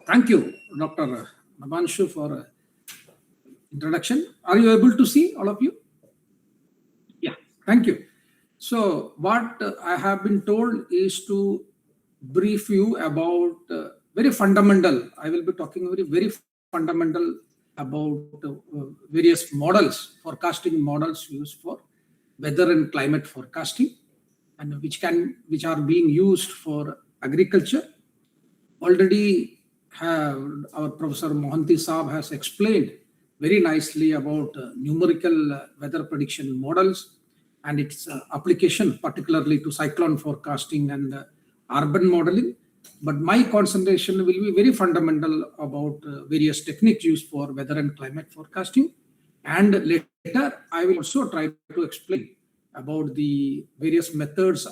Thank you, Dr. Namanshu, for introduction. Are you able to see, all of you? Yeah, thank you. So what I have been told is to brief you about very fundamental. I will be talking very fundamental about various models, forecasting models used for weather and climate forecasting, and which are being used for agriculture. Already our Professor Mohanty Saab has explained very nicely about numerical weather prediction models and its application, particularly to cyclone forecasting and urban modeling. But my concentration will be very fundamental about various techniques used for weather and climate forecasting. And later, I will also try to explain about the various methods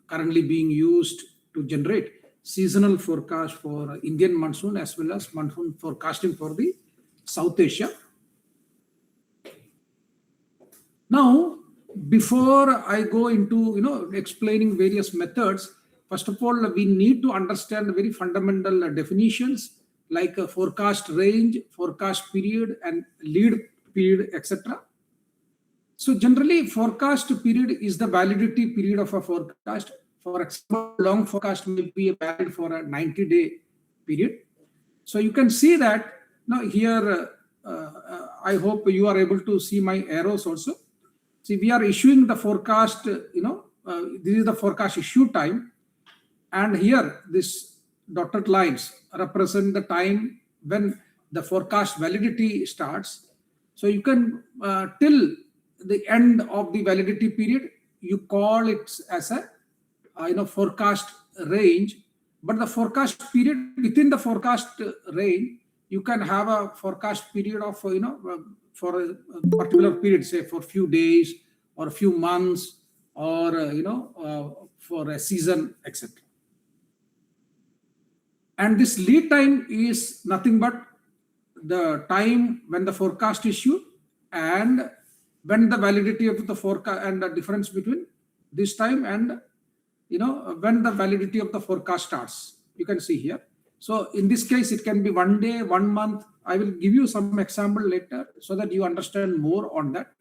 currently being used to generate seasonal forecast for Indian monsoon as well as monsoon forecasting for the South Asia. Now, before I go into explaining various methods, first of all, we need to understand very fundamental definitions like a forecast range, forecast period, and lead period, etc. So generally, forecast period is the validity period of a forecast. For example, long forecast may be valid for a 90-day period. So you can see that now here, I hope you are able to see my arrows also. See, we are issuing the forecast, this is the forecast issue time. And here, this dotted lines represent the time when the forecast validity starts. So you can, till the end of the validity period, you call it as a forecast range. But the forecast period, within the forecast range, you can have a forecast period of for a particular period, say for a few days or a few months, or for a season, etc. And this lead time is nothing but the time when the forecast issued and when the validity of the forecast, and the difference between this time and when the validity of the forecast starts. You can see here. So in this case, it can be 1 day, 1 month. I will give you some example later so that you understand more on that.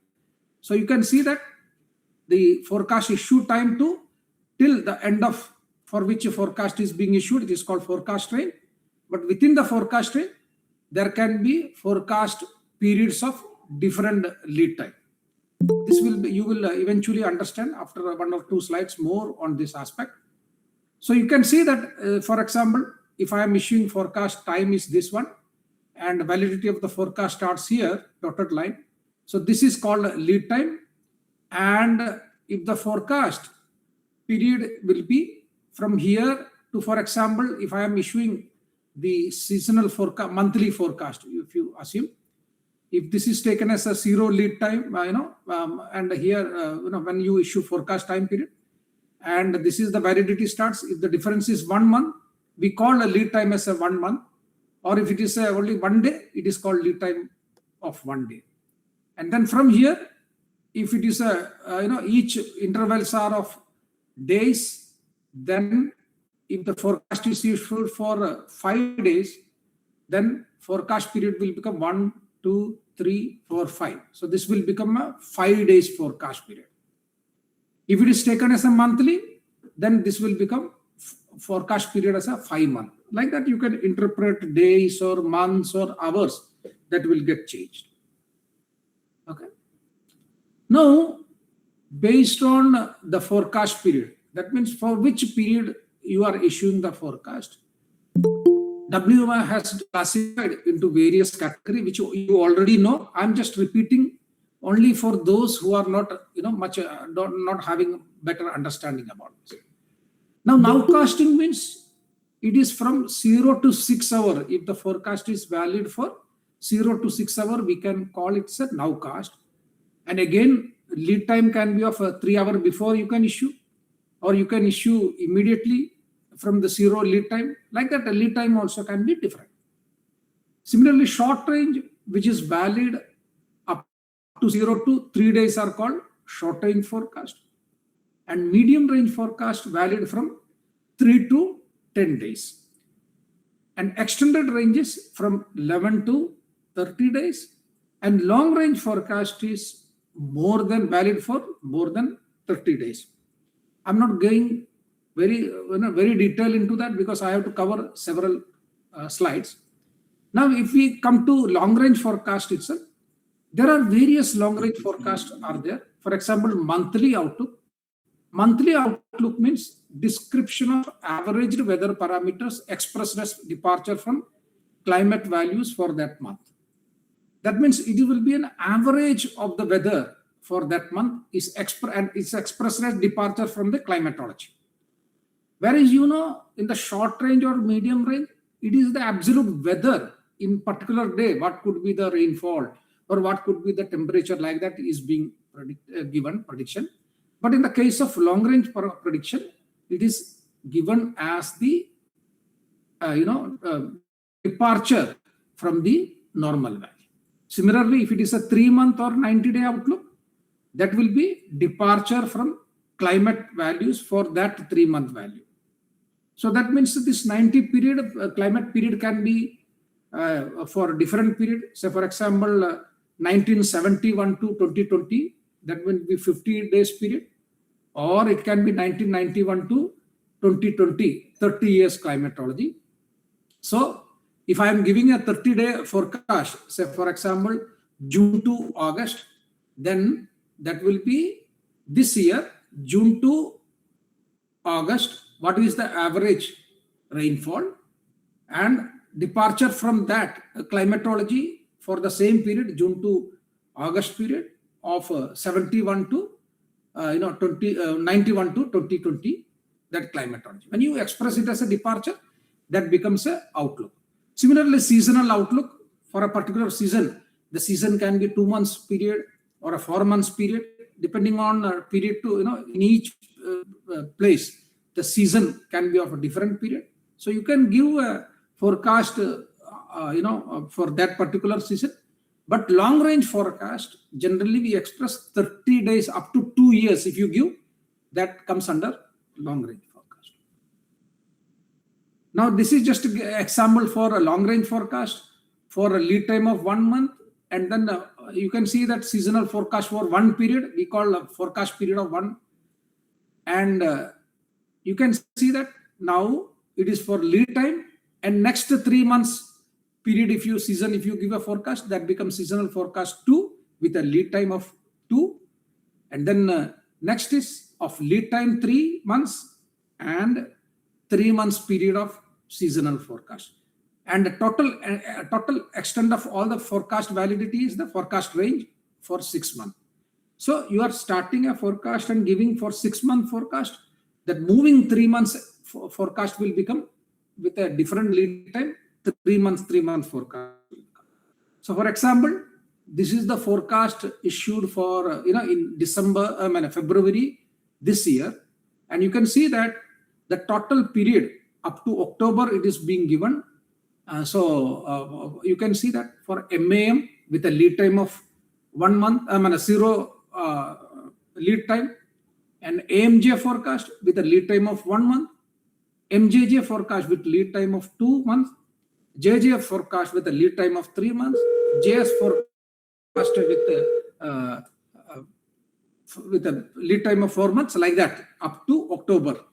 So you can see that the forecast issue time till the end of for which a forecast is being issued, it is called forecast range. But within the forecast range, there can be forecast periods of different lead time. This will be, you will eventually understand after 1 or 2 slides more on this aspect. So you can see that, for example, if I am issuing forecast time is this one, and validity of the forecast starts here, dotted line. So this is called lead time. And if the forecast period will be from here to, for example, if I am issuing the seasonal forecast, monthly forecast, if you assume, if this is taken as a 0 lead time, and here, when you issue forecast time period, and this is the validity starts, if the difference is 1 month, we call a lead time as a 1 month, or if it is only 1 day, it is called lead time of 1 day. And then from here, if it is each intervals are of days, then if the forecast is issued for 5 days, then forecast period will become 1, 2, 3, 4, 5. So this will become a 5 days forecast period. If it is taken as a monthly, then this will become forecast period as a 5 month. Like that, you can interpret days or months or hours that will get changed. Okay. Now, based on the forecast period, that means for which period you are issuing the forecast, WMI has classified into various categories, which you already know. I'm just repeating only for those who are not, not having better understanding about this. Now, nowcasting means it is from 0 to 6 hours. If the forecast is valid for 0 to 6 hours, we can call it a nowcast. And again, lead time can be of 3 hours before you can issue, or you can issue immediately from the 0 lead time. Like that, the lead time also can be different. Similarly, short range, which is valid up to 0 to 3 days, are called short range forecast. And medium range forecast valid from 3 to 10 days. And extended ranges from 11 to 30 days. And long range forecast is more than valid for more than 30 days. I'm not going very detailed into that because I have to cover several slides. Now, if we come to long range forecast itself, there are various long range forecasts are there. For example, monthly outlook. Monthly outlook means description of averaged weather parameters expressed as departure from climate values for that month. That means it will be an average of the weather for that month is expressed as departure from the climatology. Whereas, in the short range or medium range, it is the absolute weather in particular day. What could be the rainfall or what could be the temperature, like that is being given prediction. But in the case of long range prediction, it is given as the departure from the normal value. Similarly, if it is a 3-month or 90-day outlook, that will be departure from climate values for that 3-month value. So that means this 90 period climate period can be for different period. Say, for example, 1971 to 2020, that will be 50 days period, or it can be 1991 to 2020, 30 years climatology. So if I am giving a 30-day forecast, say for example, June to August, then that will be this year, June to August, what is the average rainfall, and departure from that climatology for the same period, June to August period of 71 to 91 to 2020, that climatology. When you express it as a departure, that becomes a outlook. Similarly, seasonal outlook for a particular season. The season can be 2 months period or a 4 months period, depending on period to, in each place, the season can be of a different period. So you can give a forecast, for that particular season. But long range forecast, generally we express 30 days up to 2 years. If you give, that comes under long range forecast. Now, this is just an example for a long range forecast for a lead time of 1 month. And then you can see that seasonal forecast for one period, we call a forecast period of 1. And you can see that now it is for lead time, and next 3 months period, if you give a forecast, that becomes seasonal forecast 2 with a lead time of 2. And then next is of lead time 3 months and 3 months period of seasonal forecast. And the total extent of all the forecast validity is the forecast range for 6 months. So you are starting a forecast and giving for 6-month forecast. That moving 3 months forecast will become with a different lead time, 3 months forecast. So for example, this is the forecast issued for in February this year, and you can see that the total period up to October it is being given. So you can see that for MAM with a lead time of 1 month, 0 lead time, and AMJ forecast with a lead time of 1 month, MJJ forecast with lead time of 2 months, JJF forecast with a lead time of 3 months, JS forecast with a lead time of 4 months, like that up to October.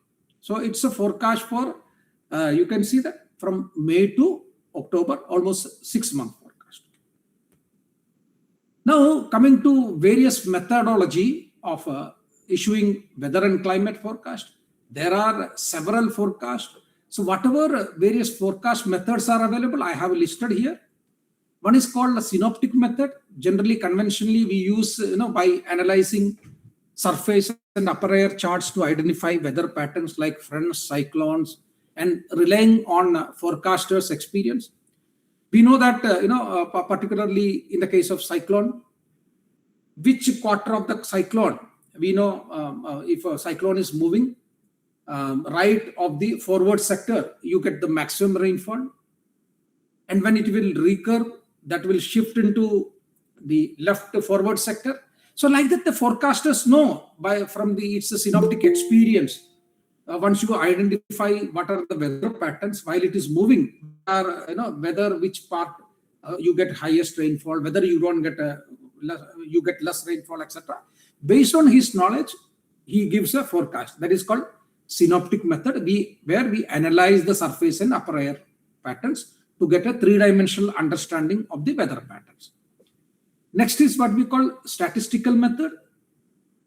So it's a forecast for, you can see that from May to October, almost 6-month forecast. Now coming to various methodology of issuing weather and climate forecast, there are several forecasts. So whatever various forecast methods are available, I have listed here. One is called the synoptic method. Generally, conventionally, we use by analyzing surface and upper air charts to identify weather patterns like fronts, cyclones, and relying on forecasters' experience. We know that particularly in the case of cyclone, which quarter of the cyclone, we know if a cyclone is moving right of the forward sector, you get the maximum rainfall, and when it will recurve, that will shift into the left forward sector. So like that, the forecasters know from its synoptic experience. Once you identify what are the weather patterns while it is moving, whether which part you get highest rainfall, whether you don't get you get less rainfall, etc. Based on his knowledge, he gives a forecast. That is called synoptic method, where we analyze the surface and upper air patterns to get a three-dimensional understanding of the weather patterns. Next is what we call statistical method.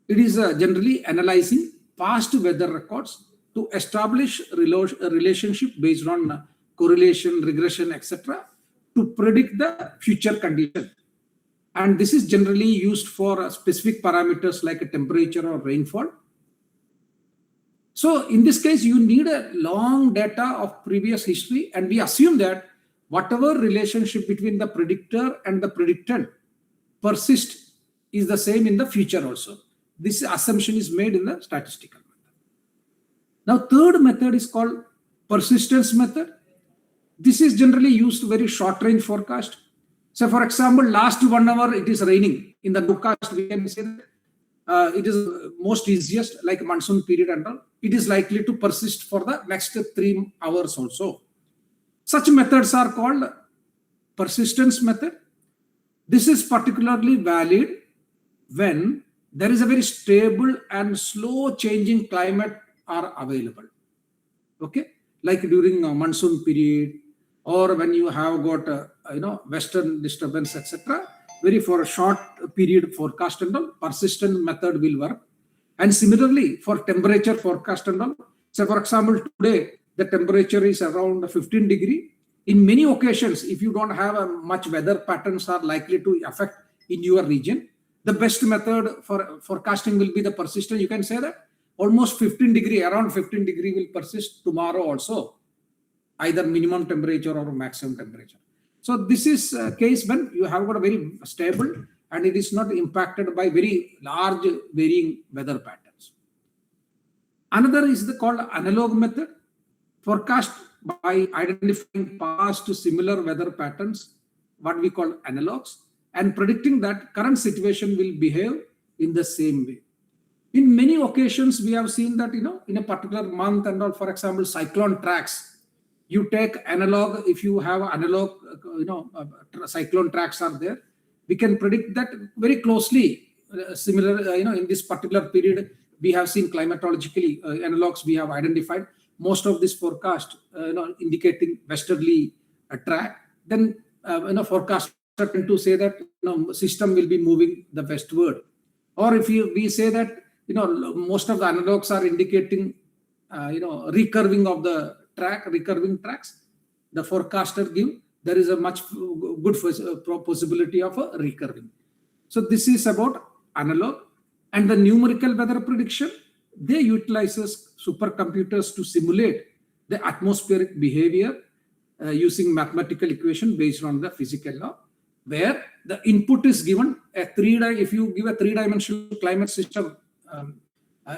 It is generally analyzing past weather records to establish a relationship based on correlation, regression, etc. to predict the future condition. And this is generally used for specific parameters like temperature or rainfall. So in this case, you need a long data of previous history, and we assume that whatever relationship between the predictor and the predicted persists is the same in the future also. This assumption is made in the statistical method. Now, third method is called persistence method. This is generally used very short range forecast. So for example, last 1 hour it is raining. In the forecast, we can say that it is most easiest, like monsoon period and all. It is likely to persist for the next 3 hours also. Such methods are called persistence method. This is particularly valid when there is a very stable and slow changing climate are available. Okay, like during a monsoon period, or when you have got western disturbance, etc. Very for a short period forecast and all, persistent method will work. And similarly for temperature forecast and all. So for example, today the temperature is around 15 degree. In many occasions, if you don't have much weather patterns are likely to affect in your region, the best method for forecasting will be the persistent. You can say that almost 15 degree, around 15 degree will persist tomorrow also, either minimum temperature or maximum temperature. So this is a case when you have got a very stable and it is not impacted by very large varying weather patterns. Another is called analog method. Forecast by identifying past similar weather patterns, what we call analogs, and predicting that current situation will behave in the same way. In many occasions, we have seen that, in a particular month and all, for example, cyclone tracks, you take analog, if you have analog, cyclone tracks are there, we can predict that very closely, similar, in this particular period, we have seen climatologically analogs we have identified. Most of this forecast, indicating westerly track, then, forecasters tend to say that, system will be moving the westward. Or if we say that, most of the analogs are indicating, recurving of the recurving tracks, the forecaster there is a much good possibility of a recurving. So this is about analog. And the numerical weather prediction, they utilizes supercomputers to simulate the atmospheric behavior using mathematical equation based on the physical law, where the input is given if you give a three-dimensional climate system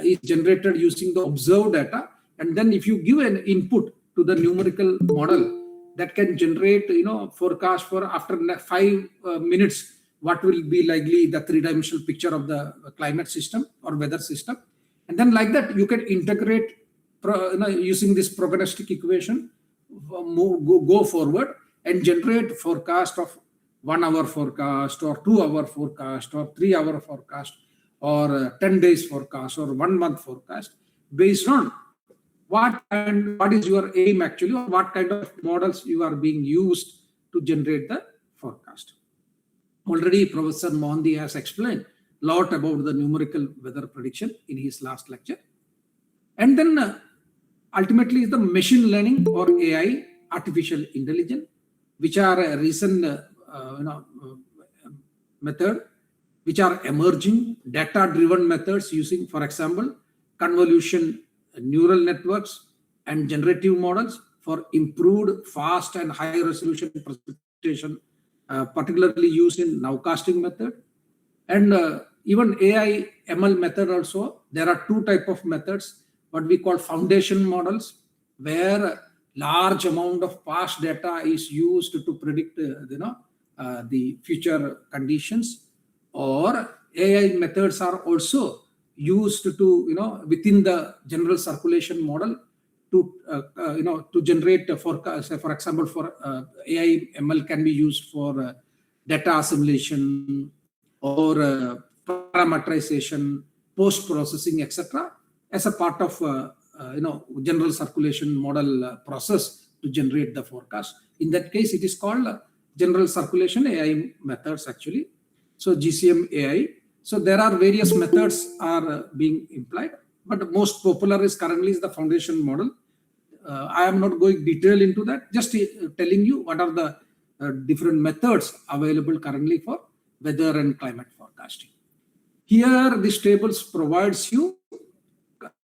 is generated using the observed data, and then if you give an input to the numerical model that can generate forecast for after 5 minutes what will be likely the three-dimensional picture of the climate system or weather system. And then like that, you can integrate using this prognostic equation, go forward and generate forecast of 1 hour forecast or 2 hour forecast or 3 hour forecast or 10 days forecast or 1 month forecast based on what is your aim actually, or what kind of models you are being used to generate the forecast. Already Professor Mondi has explained a lot about the numerical weather prediction in his last lecture. And then ultimately the machine learning or AI, artificial intelligence, which are a recent method, which are emerging data-driven methods using, for example, convolution neural networks and generative models for improved, fast and high resolution precipitation, particularly used in nowcasting method. And even AI ML method also, there are two types of methods, what we call foundation models, where large amount of past data is used to predict the future conditions. Or AI methods are also used to within the general circulation model to generate a forecast. For example, for AI ML can be used for data assimilation or parameterization, post processing, etc., as a part of general circulation model process to generate the forecast. In that case, it is called general circulation AI methods actually. So GCM AI. So there are various methods are being employed, but most popular is currently the foundation model. I am not going detail into that, just telling you what are the different methods available currently for weather and climate forecasting. Here, this tables provides you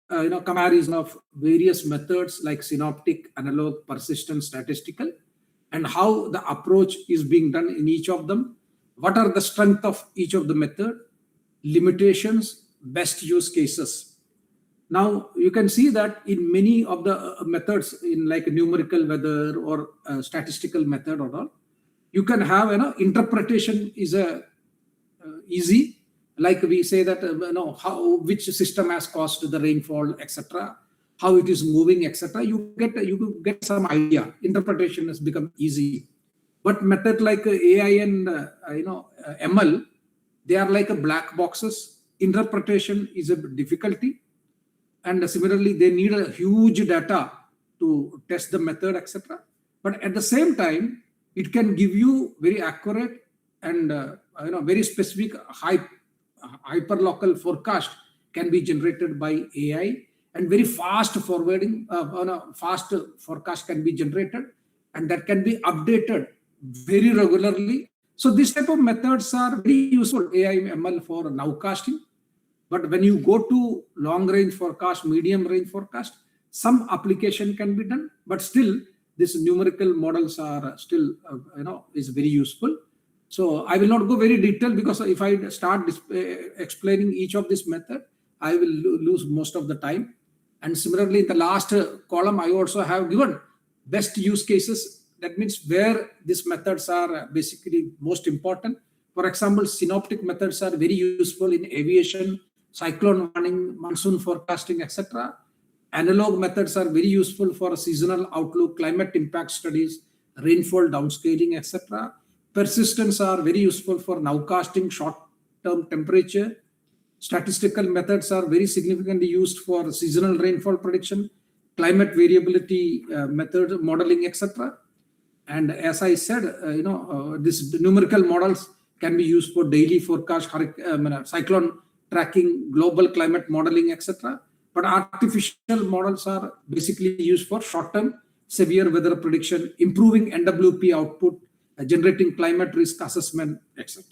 comparison of various methods like synoptic, analog, persistent, statistical, and how the approach is being done in each of them. What are the strength of each of the method, limitations, best use cases. Now you can see that in many of the methods, in like numerical weather or statistical method or all, you can have interpretation is easy. Like we say that which system has caused the rainfall, etc., how it is moving, etc. You get some idea. Interpretation has become easy. But method like AI and ML, they are like a black boxes. Interpretation is a difficulty, and similarly they need a huge data to test the method, etc. But at the same time, it can give you very accurate and very specific hyperlocal forecast can be generated by AI, and very fast forwarding fast forecast can be generated, and that can be updated very regularly. So this type of methods are very useful, AI ML, for nowcasting. But when you go to long range forecast, medium range forecast, some application can be done, but still these numerical models are still is very useful. So I will not go very detailed, because if I start explaining each of this method, I will lose most of the time. And similarly, in the last column, I also have given best use cases. That means where these methods are basically most important. For example, synoptic methods are very useful in aviation, cyclone warning, monsoon forecasting, etc. Analog methods are very useful for seasonal outlook, climate impact studies, rainfall downscaling, etc. Persistence are very useful for nowcasting, short-term temperature. Statistical methods are very significantly used for seasonal rainfall prediction, climate variability method modeling, etc. And as I said, these numerical models can be used for daily forecast, cyclone tracking, global climate modeling, etc. But artificial models are basically used for short-term severe weather prediction, improving NWP output, generating climate risk assessment, etc.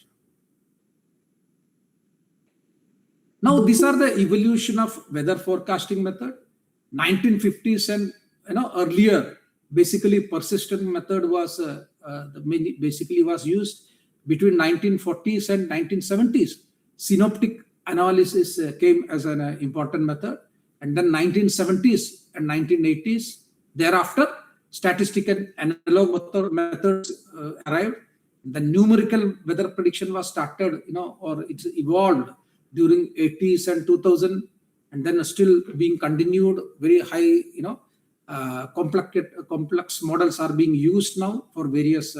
Now, these are the evolution of weather forecasting method. 1950s and earlier, basically persistent method was basically was used. Between 1940s and 1970s, synoptic analysis came as an important method, and then 1970s and 1980s. Thereafter, statistical analog methods arrived. The numerical weather prediction was started, or it's evolved during 80s and 2000, and then still being continued. Very high, complex models are being used now for various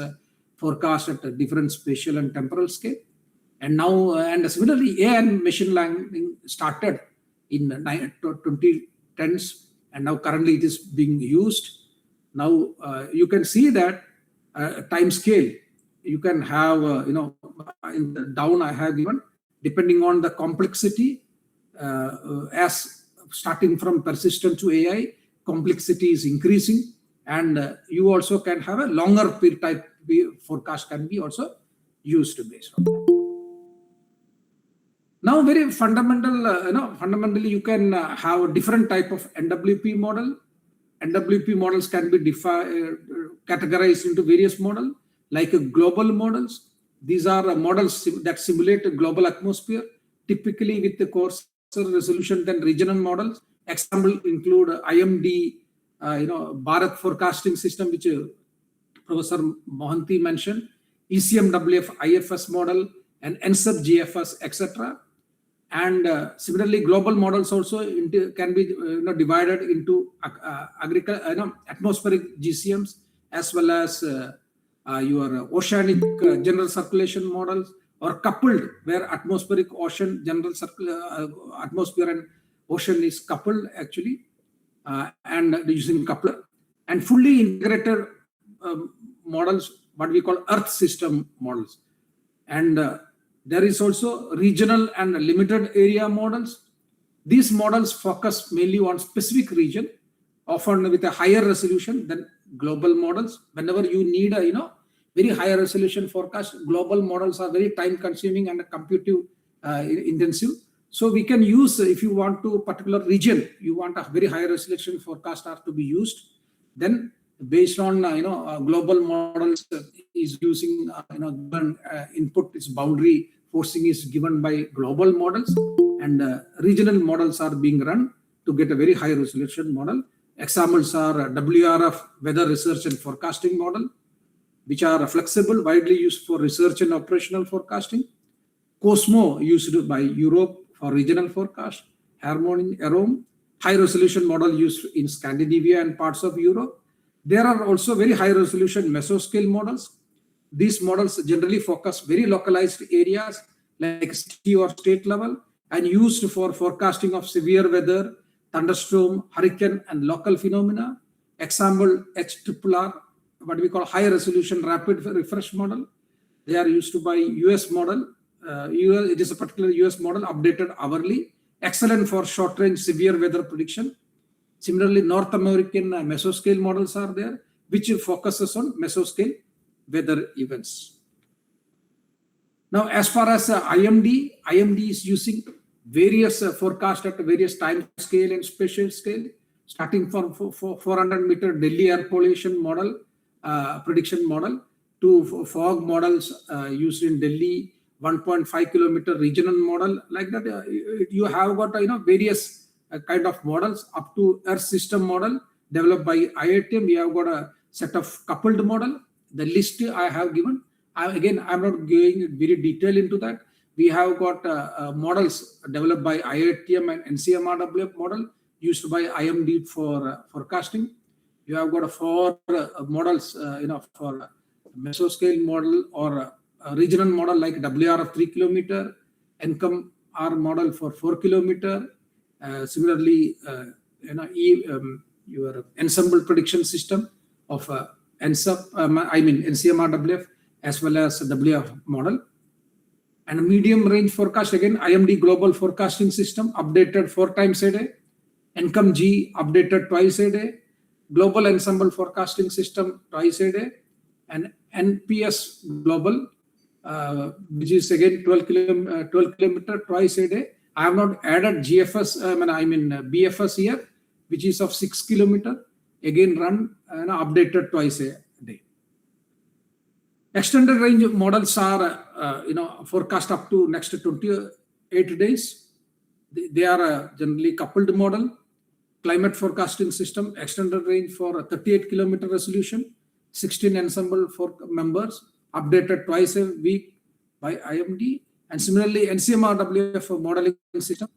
forecasts at different spatial and temporal scale. And now, and similarly, AI and machine learning started in 2010s, and now currently it is being used. Now you can see that time scale. You can have, in the down I have given, depending on the complexity, as starting from persistent to AI, complexity is increasing, and you also can have a longer period type forecast can be also used based on that. Now, very fundamental, fundamentally, you can have a different type of NWP model. NWP models can be categorized into various models, like global models. These are models that simulate a global atmosphere, typically with the coarser resolution than regional models. Example include IMD, Bharat forecasting system, which Professor Mohanty mentioned, ECMWF IFS model, and NSEP GFS, etc. And similarly, global models also can be divided into atmospheric GCMs, as well as your oceanic general circulation models, or coupled, where atmospheric ocean general atmosphere and ocean is coupled actually, and using coupler, and fully integrated models, what we call Earth system models. And there is also regional and limited area models. These models focus mainly on specific region, often with a higher resolution than global models. Whenever you need a very high resolution forecast, global models are very time consuming and computing intensive. So we can use, if you want to particular region, you want a very high resolution forecast are to be used, then based on global models is using given input is boundary forcing is given by global models, and regional models are being run to get a very high resolution model. Examples are WRF, weather research and forecasting model, which are flexible, widely used for research and operational forecasting. Cosmo, used by Europe for regional forecast. Harmony, Arome, high resolution model used in Scandinavia and parts of Europe. There are also very high resolution mesoscale models. These models generally focus very localized areas like city or state level, and used for forecasting of severe weather, thunderstorm, hurricane, and local phenomena. Example, HRRR, what we call high resolution rapid refresh model. They are used by US model. It is a particular US model updated hourly, excellent for short range severe weather prediction. Similarly, North American mesoscale models are there, which focuses on mesoscale weather events. Now, as far as IMD is using various forecast at various time scale and spatial scale, starting from 400-meter Delhi air pollution model, prediction model, to fog models used in Delhi, 1.5 kilometer regional model, like that. You have got various kind of models up to Earth system model developed by IITM. We have got a set of coupled model. The list I have given. Again, I'm not going very detailed into that. We have got models developed by IITM and NCMRWF model used by IMD for forecasting. You have got 4 models, for mesoscale model or regional model like WRF 3 kilometer, NCOM R model for 4 kilometer. Similarly, your ensemble prediction system of NCMRWF as well as WF model. And a medium range forecast, again, IMD global forecasting system updated 4 times a day. NCOM G updated twice a day. Global ensemble forecasting system twice a day. And NPS global, which is again 12 kilometer twice a day. I have not added GFS, BFS here, which is of 6 kilometer, again run updated twice a day. Extended range models are, forecast up to next 28 days. They are generally coupled model. Climate forecasting system, extended range for 38 kilometer resolution, 16 ensemble for members, updated twice a week by IMD. And similarly, NCMRWF modeling system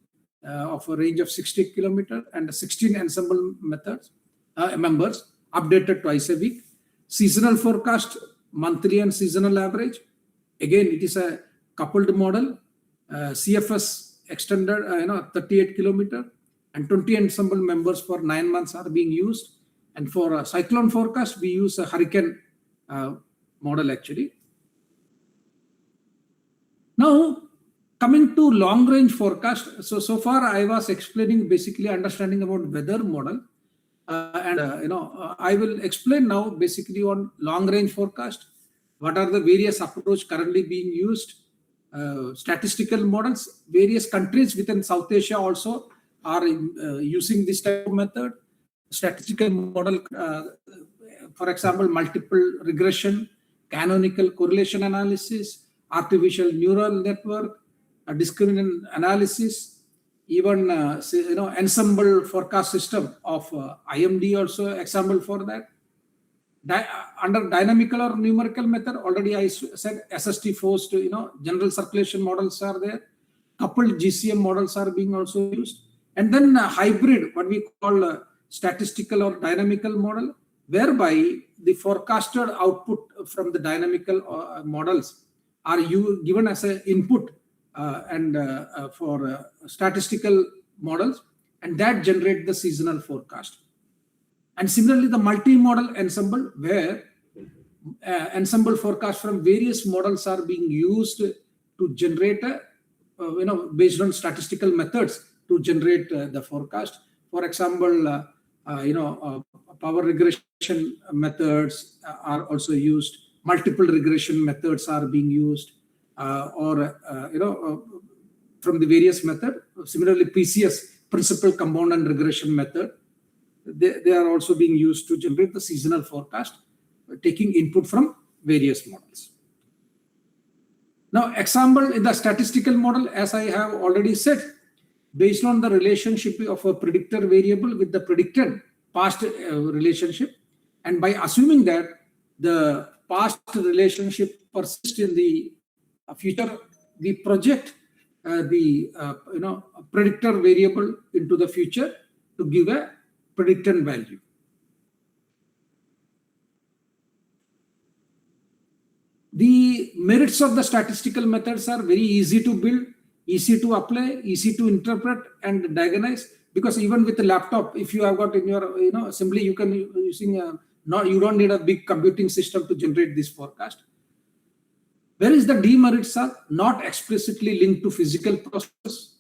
of a range of 60 kilometer and 16 ensemble members, updated twice a week. Seasonal forecast, monthly and seasonal average. Again, it is a coupled model. CFS extended, 38 kilometer. and 20 ensemble members for 9 months are being used. And for a cyclone forecast, we use a hurricane model actually. Now, coming to long range forecast. So far I was explaining basically understanding about weather model. I will explain now basically on long range forecast. What are the various approach currently being used? Statistical models. Various countries within South Asia also are using this type of method. Statistical model, for example, multiple regression, canonical correlation analysis, artificial neural network, discriminant analysis, even ensemble forecast system of IMD also example for that. Under dynamical or numerical method, already I said SST forced, general circulation models are there. Coupled GCM models are being also used. And then hybrid, what we call statistical or dynamical model, whereby the forecasted output from the dynamical models are given as an input for statistical models, and that generate the seasonal forecast. And similarly, the multi-model ensemble, where ensemble forecast from various models are being used to generate based on statistical methods to generate the forecast. For example, power regression methods are also used. Multiple regression methods are being used, from the various method. Similarly, PCS, principal component regression method, they are also being used to generate the seasonal forecast, taking input from various models. Now, example in the statistical model, as I have already said, based on the relationship of a predictor variable with the predicted past relationship, and by assuming that the past relationship persists in the future, we project the predictor variable into the future to give a predicted value. The merits of the statistical methods are very easy to build, easy to apply, easy to interpret and diagnose. Because even with the laptop, if you have got in your assembly, you can using you don't need a big computing system to generate this forecast. Whereas the demerits are not explicitly linked to physical process.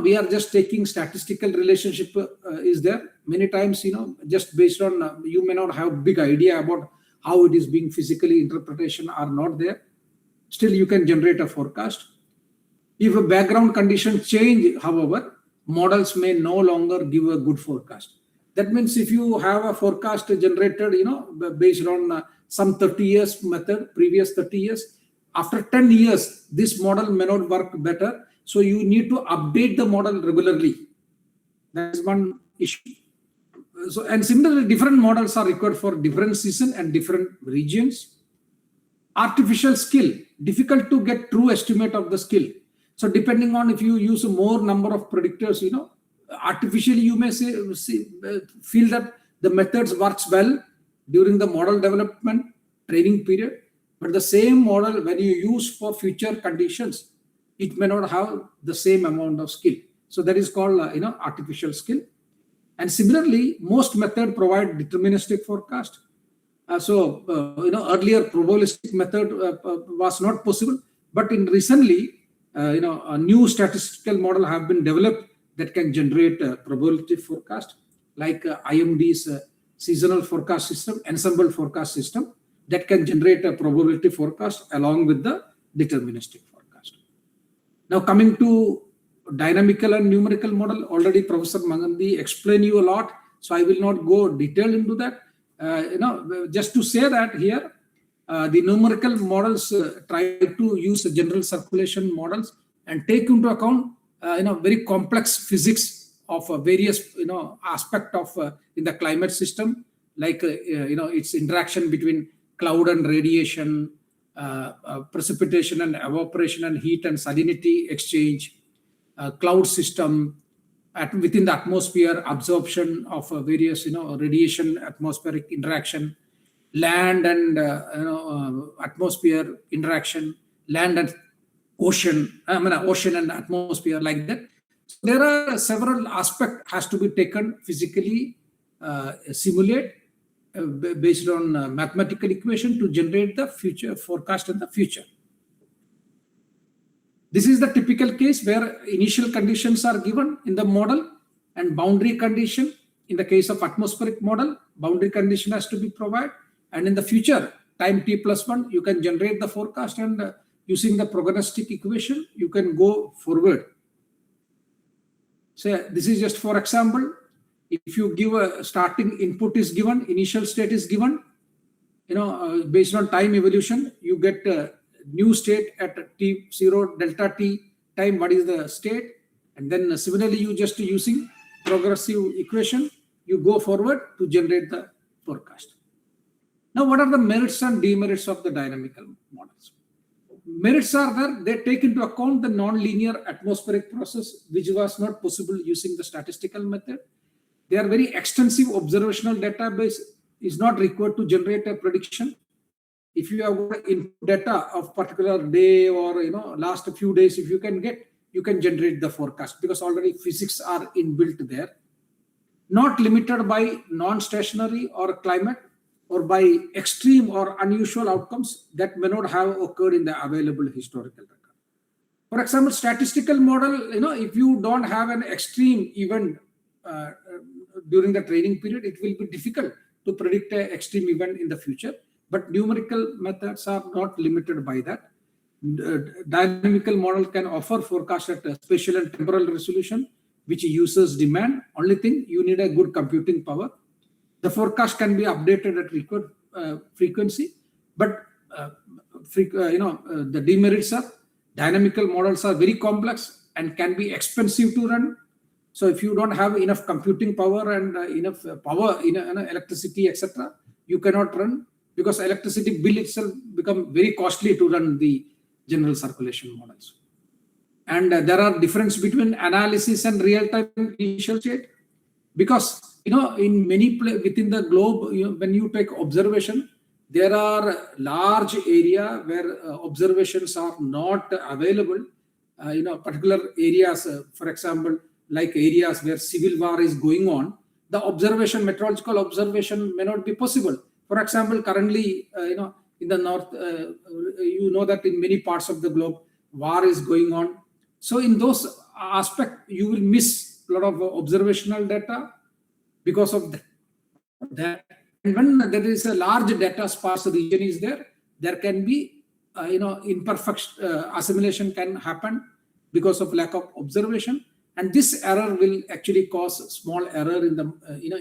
We are just taking statistical relationship is there. Many times, just based on, you may not have big idea about how it is being physically interpretation are not there. Still, you can generate a forecast. If a background condition change, however, models may no longer give a good forecast. That means if you have a forecast generated, based on some 30 years method, previous 30 years, after 10 years, this model may not work better. So you need to update the model regularly. That is one issue. So, and similarly, different models are required for different season and different regions. Artificial skill, difficult to get true estimate of the skill. So depending on if you use a more number of predictors, artificially you may feel that the methods works well during the model development training period, but the same model when you use for future conditions, it may not have the same amount of skill. So that is called artificial skill. And similarly, most methods provide deterministic forecast. Earlier probabilistic method was not possible, but in recently, a new statistical model have been developed that can generate a probability forecast, like IMD's seasonal forecast system, ensemble forecast system, that can generate a probability forecast along with the deterministic forecast. Now, coming to dynamical and numerical model, already Professor Mangandi explained you a lot, so I will not go detailed into that. Just to say that here, the numerical models try to use general circulation models and take into account very complex physics of various aspect of in the climate system, like its interaction between cloud and radiation, precipitation and evaporation, and heat and salinity exchange, cloud system within the atmosphere, absorption of various radiation, atmospheric interaction, land and atmosphere interaction, land and ocean, ocean and atmosphere, like that. So there are several aspects has to be taken physically, simulate based on mathematical equation to generate the future forecast in the future. This is the typical case where initial conditions are given in the model and boundary condition. In the case of atmospheric model, boundary condition has to be provided. And in the future, time t+1, you can generate the forecast, and using the prognostic equation, you can go forward. So this is just for example. If you give a starting input is given, initial state is given, based on time evolution, you get a new state at t0 delta t time. What is the state? And then similarly, you just using progressive equation, you go forward to generate the forecast. Now, what are the merits and demerits of the dynamical models? Merits are that they take into account the non-linear atmospheric process, which was not possible using the statistical method. They are very extensive observational database is not required to generate a prediction. If you have input data of particular day or last few days, if you can get, you can generate the forecast because already physics are inbuilt there. Not limited by non-stationary or climate or by extreme or unusual outcomes that may not have occurred in the available historical record. For example, statistical model, if you don't have an extreme event during the training period, it will be difficult to predict an extreme event in the future. But numerical methods are not limited by that. Dynamical model can offer forecast at a spatial and temporal resolution, which users demand. Only thing, you need a good computing power. The forecast can be updated at required frequency, but the demerits are dynamical models are very complex and can be expensive to run. So if you don't have enough computing power and enough power in electricity, etc., you cannot run because electricity bill itself become very costly to run the general circulation models. And there are difference between analysis and real-time initial state because in many within the globe, when you take observation, there are large area where observations are not available. Particular areas, for example, like areas where civil war is going on, the observation, meteorological observation may not be possible. For example, currently, in the north, that in many parts of the globe, war is going on. So in those aspects, you will miss a lot of observational data because of that. And when there is a large data sparse region is there, there can be, imperfect assimilation can happen because of lack of observation. And this error will actually cause small error in the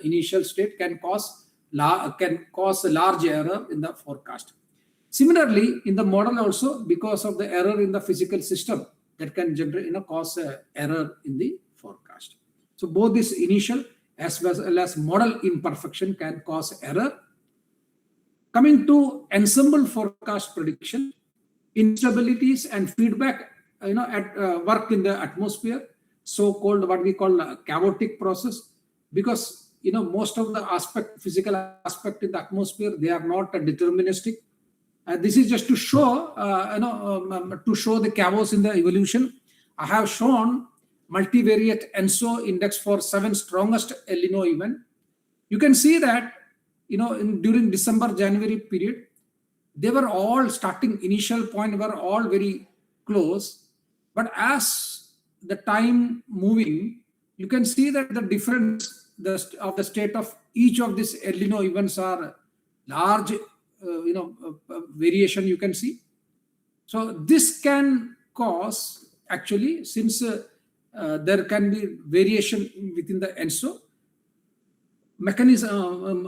initial state can cause a large error in the forecast. Similarly, in the model also, because of the error in the physical system, that can generate, cause error in the forecast. So both this initial as well as model imperfection can cause error. Coming to ensemble forecast prediction, instabilities and feedback, at work in the atmosphere, so-called what we call a chaotic process, because most of the physical aspect in the atmosphere, they are not deterministic. This is just to show, the chaos in the evolution. I have shown multivariate ENSO index for 7 strongest El Nino event. You can see that, during December-January period, they were all starting initial point were all very close. But as the time moving, you can see that the difference of the state of each of these El Nino events are large, variation you can see. So this can cause actually, since there can be variation within the ENSO mechanism,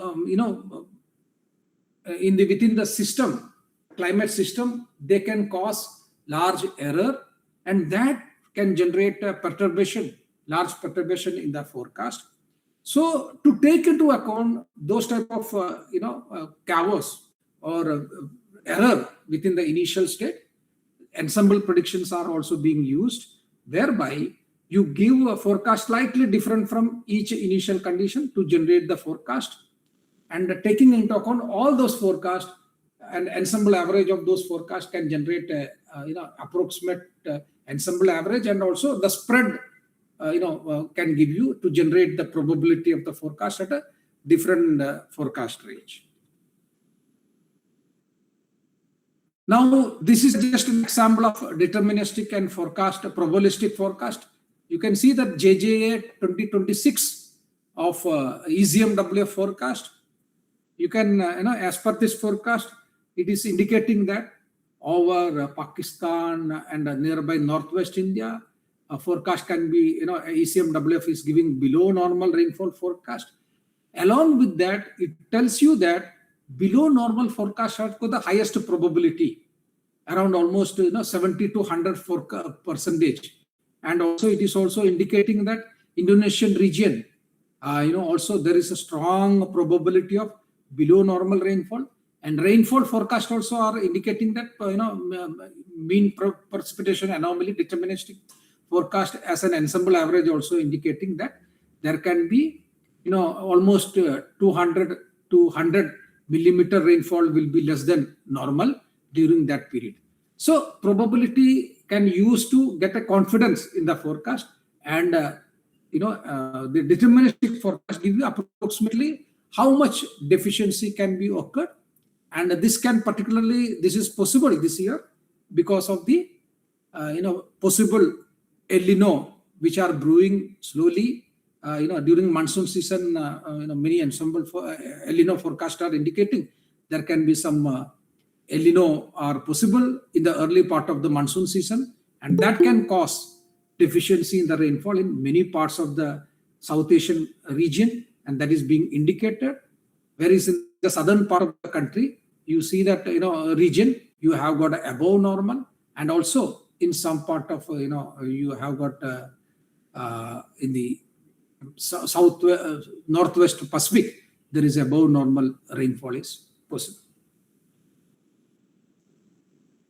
within the system, climate system, they can cause large error, and that can generate a large perturbation in the forecast. So to take into account those type of chaos or error within the initial state, ensemble predictions are also being used, whereby you give a forecast slightly different from each initial condition to generate the forecast, and taking into account all those forecasts, and ensemble average of those forecasts can generate a approximate ensemble average, and also the spread can give you to generate the probability of the forecast at a different forecast range. Now, this is just an example of deterministic and forecast, probabilistic forecast. You can see that JJA 2026 of ECMWF forecast. You can, as per this forecast, it is indicating that over Pakistan and nearby Northwest India, a forecast can be, ECMWF is giving below normal rainfall forecast. Along with that, it tells you that below normal forecast has got the highest probability, around almost 70 to 100%. And also it is also indicating that Indonesian region, also there is a strong probability of below normal rainfall. And rainfall forecast also are indicating that, mean precipitation anomaly deterministic forecast as an ensemble average also indicating that there can be, almost 200 to 100 millimeter rainfall will be less than normal during that period. So probability can use to get a confidence in the forecast, and the deterministic forecast give you approximately how much deficiency can be occurred. And this is possible this year because of the possible El Nino which are brewing slowly. During monsoon season, many ensemble El Nino forecast are indicating there can be some El Nino are possible in the early part of the monsoon season, and that can cause deficiency in the rainfall in many parts of the South Asian region, and that is being indicated. Whereas in the southern part of the country, you see that region you have got above normal, and also in some part of you have got in the northwest Pacific, there is above normal rainfall is possible.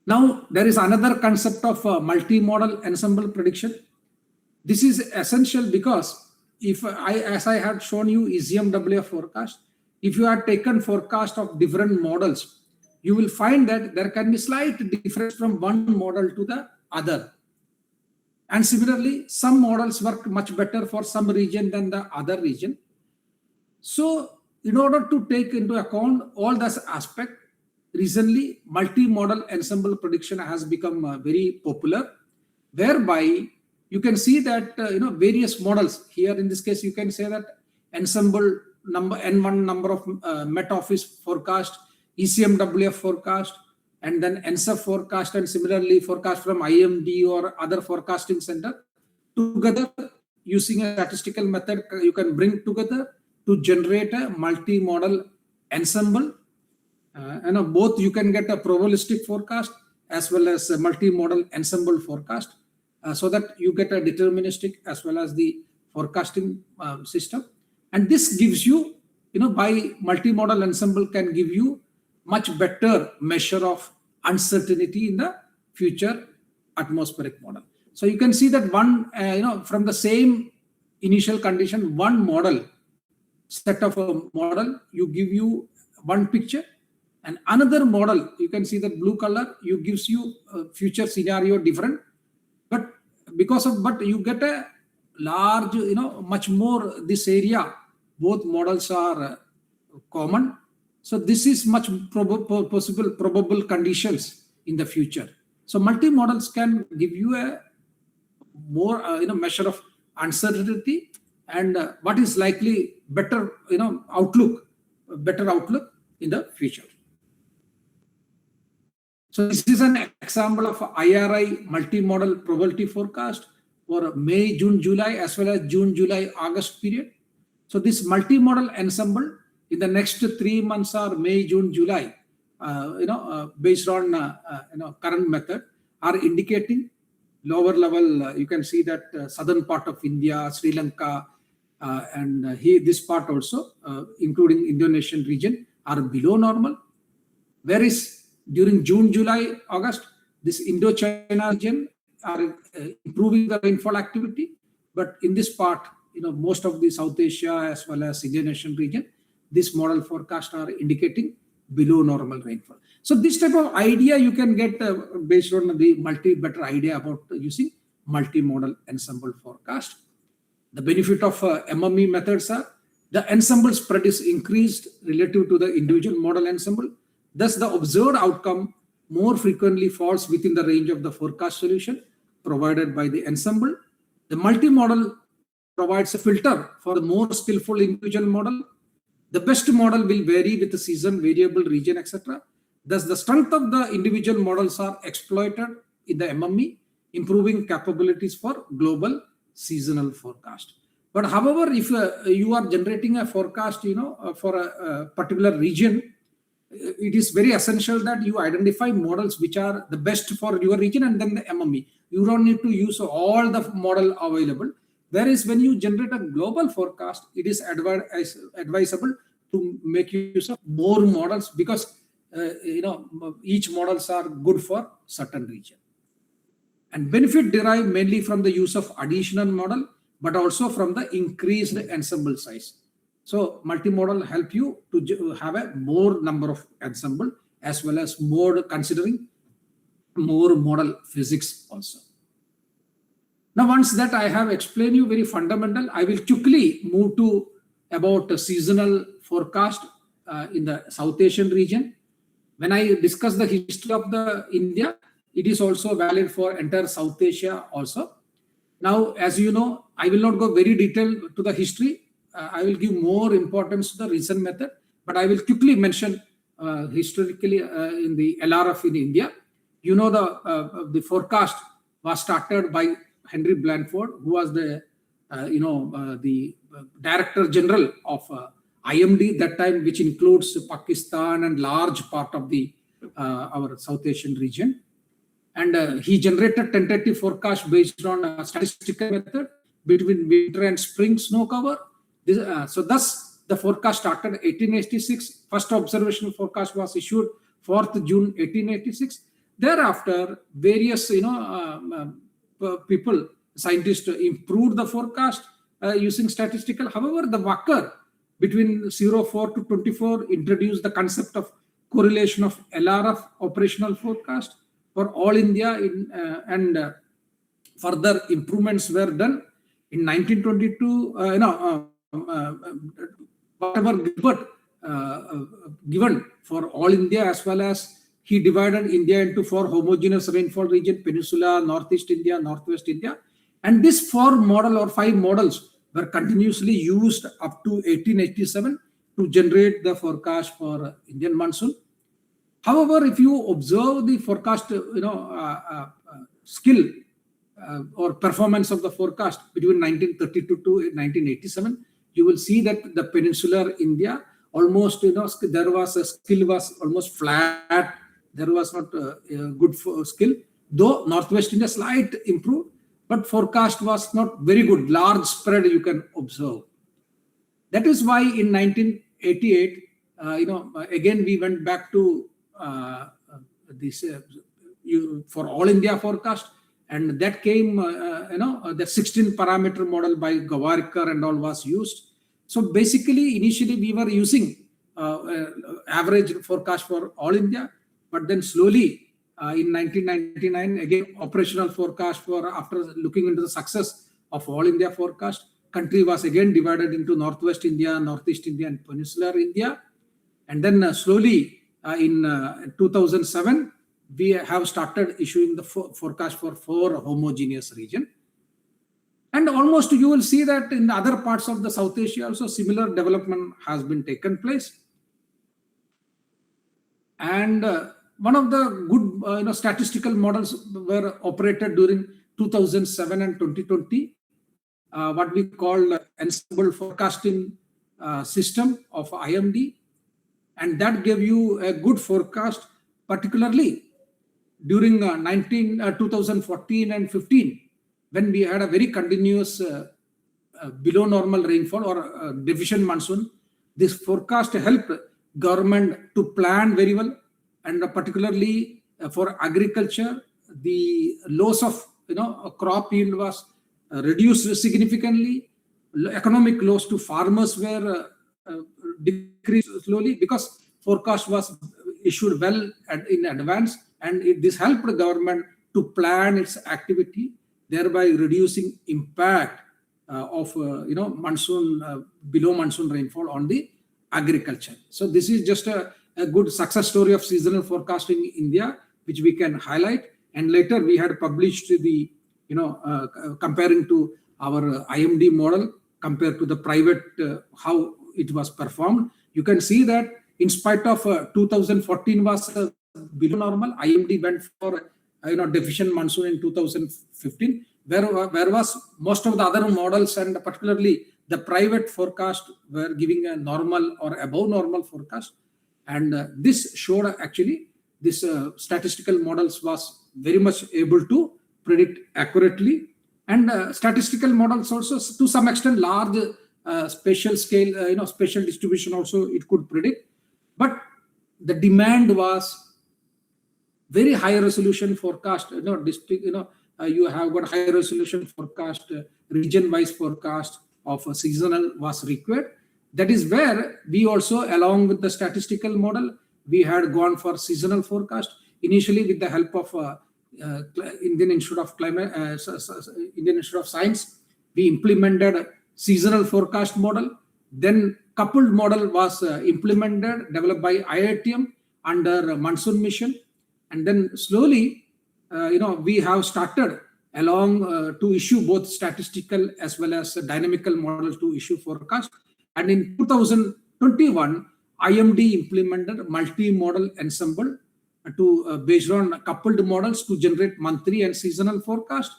Now, there is another concept of multi-model ensemble prediction. This is essential because as I had shown you ECMWF forecast, if you have taken forecast of different models, you will find that there can be slight difference from one model to the other. And similarly, some models work much better for some region than the other region. So in order to take into account all this aspect, recently multi-model ensemble prediction has become very popular, whereby you can see that various models here. In this case, you can say that ensemble number N1 number of Met Office forecast, ECMWF forecast, and then NSF forecast, and similarly forecast from IMD or other forecasting center together using a statistical method. You can bring together to generate a multi-model ensemble. Both you can get a probabilistic forecast as well as a multi-model ensemble forecast, so that you get a deterministic as well as the forecasting system. And this gives you, by multi-model ensemble can give you much better measure of uncertainty in the future atmospheric model. So you can see that one, from the same initial condition, one model, set of a model, you give you one picture, and another model, you can see that blue color, gives you a future scenario different. But you get a large, much more this area, both models are common. So this is much probable conditions in the future. So multi-models can give you a more measure of uncertainty and what is likely better outlook in the future. So this is an example of IRI multi-model probability forecast for May, June, July, as well as June, July, August period. So this multi-model ensemble in the next 3 months are May, June, July, based on current method, are indicating lower level. You can see that southern part of India, Sri Lanka, and this part also, including Indonesian region, are below normal. Whereas during June, July, August, this Indo-China region are improving the rainfall activity. But in this part, most of the South Asia as well as Indonesian region, this model forecast are indicating below normal rainfall. So this type of idea you can get based on the better idea about using multi-model ensemble forecast. The benefit of MME methods are the ensemble spread is increased relative to the individual model ensemble. Thus, the observed outcome more frequently falls within the range of the forecast solution provided by the ensemble. The multi-model provides a filter for the more skillful individual model. The best model will vary with the season, variable, region, etc. Thus, the strength of the individual models are exploited in the MME, improving capabilities for global seasonal forecast. But however, if you are generating a forecast, for a particular region, it is very essential that you identify models which are the best for your region and then the MME. You don't need to use all the model available. Whereas when you generate a global forecast, it is advisable to make use of more models because each models are good for certain region. And benefit derive mainly from the use of additional model, but also from the increased ensemble size. So multimodal help you to have a more number of ensemble as well as more considering more model physics also. Now, once that I have explained you very fundamental, I will quickly move to about a seasonal forecast in the South Asian region. When I discuss the history of the India, it is also valid for entire South Asia also. Now, as you know, I will not go very detailed to the history. I will give more importance to the recent method, but I will quickly mention historically in the LRF in India. The forecast was started by Henry Blandford, who was the Director General of IMD that time, which includes Pakistan and large part of the our South Asian region. And he generated tentative forecast based on a statistical method between winter and spring snow cover. Thus, the forecast started 1886. First observational forecast was issued 4th June 1886. Thereafter, various scientists improved the forecast using statistical. However, the Walker between 04 to 24 introduced the concept of correlation of LRF operational forecast for all India and further improvements were done in 1922. Whatever Gilbert given for all India, as well as he divided India into 4 homogeneous rainfall region: Peninsula, Northeast India, Northwest India. And this 4 model or 5 models were continuously used up to 1887 to generate the forecast for Indian monsoon. However, if you observe the forecast, skill or performance of the forecast between 1932 to 1987, you will see that the peninsular India almost, there was a skill was almost flat. There was not a good skill, though Northwest India slight improved, but forecast was not very good. Large spread you can observe. That is why in 1988, again we went back to this for all India forecast, and that came, the 16 parameter model by Gavarkar and all was used. So basically, initially we were using average forecast for all India, but then slowly in 1999, again operational forecast for after looking into the success of all India forecast, country was again divided into Northwest India, Northeast India, and Peninsular India, and then slowly in 2007 we have started issuing the forecast for 4 homogeneous region. And almost you will see that in the other parts of the South Asia also similar development has been taken place. And one of the good statistical models were operated during 2007 and 2020, what we call ensemble forecasting system of IMD, and that gave you a good forecast, particularly during 2014 and 15, when we had a very continuous below normal rainfall or deficient monsoon. This forecast helped government to plan very well, and particularly for agriculture, the loss of crop yield was reduced significantly. Economic loss to farmers were decreased slowly because forecast was issued well in advance, and this helped the government to plan its activity, thereby reducing impact of monsoon below monsoon rainfall on the agriculture. So this is just a good success story of seasonal forecasting in India, which we can highlight. And later we had published the comparing to our IMD model compared to the private, how it was performed. You can see that in spite of 2014 was below normal, IMD went for deficient monsoon in 2015, where was most of the other models, and particularly the private forecast, were giving a normal or above normal forecast. And this showed actually this statistical models was very much able to predict accurately. And statistical models also to some extent large spatial scale, spatial distribution also it could predict. But the demand was very high resolution forecast, district, you have got high resolution forecast, region wise forecast of a seasonal was required. That is where we also, along with the statistical model, we had gone for seasonal forecast initially with the help of Indian Institute of Climate, Indian Institute of Science. We implemented a seasonal forecast model. Then coupled model was implemented, developed by IITM under monsoon mission. And then slowly, we have started along to issue both statistical as well as dynamical models to issue forecast. And in 2021, IMD implemented multi-model ensemble to based on coupled models to generate monthly and seasonal forecast,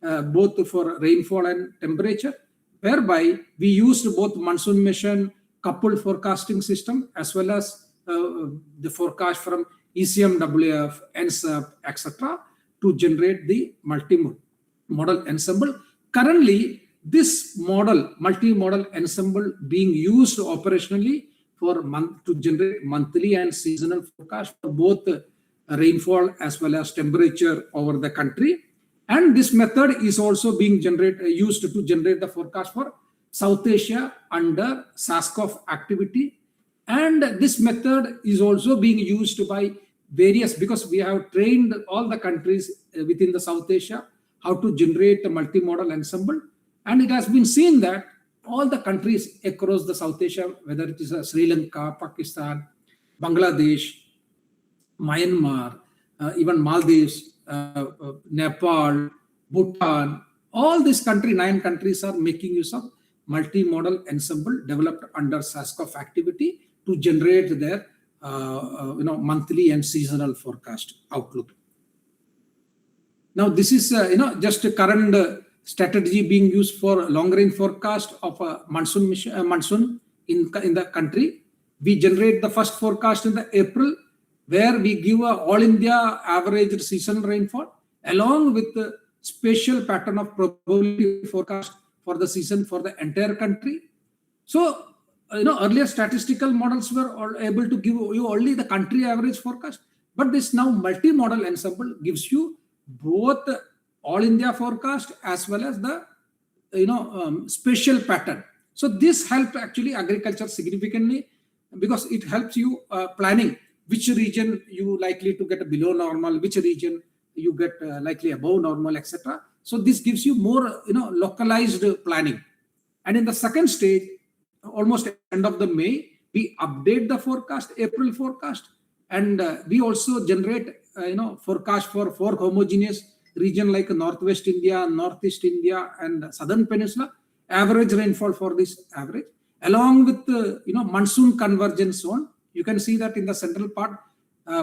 both for rainfall and temperature, whereby we used both monsoon mission, coupled forecasting system, as well as the forecast from ECMWF, NSEP, etc., to generate the multi-model ensemble. Currently, this model, multi-model ensemble, being used operationally for to generate monthly and seasonal forecast for both rainfall as well as temperature over the country. And this method is also being used to generate the forecast for South Asia under SASCOF activity. And this method is also being used by various, because we have trained all the countries within the South Asia how to generate a multi-model ensemble. And it has been seen that all the countries across the South Asia, whether it is Sri Lanka, Pakistan, Bangladesh, Myanmar, even Maldives, Nepal, Bhutan, all these 9 countries are making use of multi-model ensemble developed under SASCOF activity to generate their monthly and seasonal forecast outlook. Now this is just a current strategy being used for long range forecast of a monsoon in the country. We generate the first forecast in the April, where we give a all India average seasonal rainfall along with the spatial pattern of probability forecast for the season for the entire country. So earlier statistical models were able to give you only the country average forecast, but this now multi-model ensemble gives you both all India forecast as well as the spatial pattern. So this helped actually agriculture significantly, because it helps you planning which region you likely to get below normal, which region you get likely above normal, etc. So this gives you more localized planning. And in the second stage, almost end of the May, we update the forecast, April forecast, and we also generate forecast for 4 homogeneous region like Northwest India, Northeast India, and Southern Peninsula, average rainfall for this average, along with monsoon convergence zone. You can see that in the central part,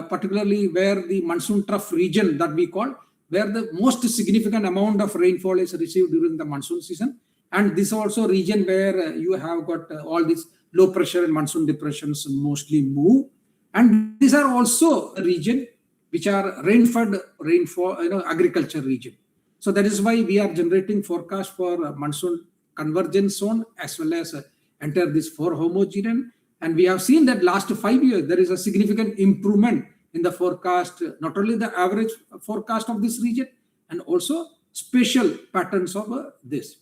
particularly where the monsoon trough region that we call, where the most significant amount of rainfall is received during the monsoon season. And this also region where you have got all these low pressure and monsoon depressions mostly move. And these are also a region which are rain-fed rainfall, agriculture region. So that is why we are generating forecast for monsoon convergence zone as well as enter this 4 homogeneous. And we have seen that last 5 years, there is a significant improvement in the forecast, not only the average forecast of this region, and also spatial patterns of this.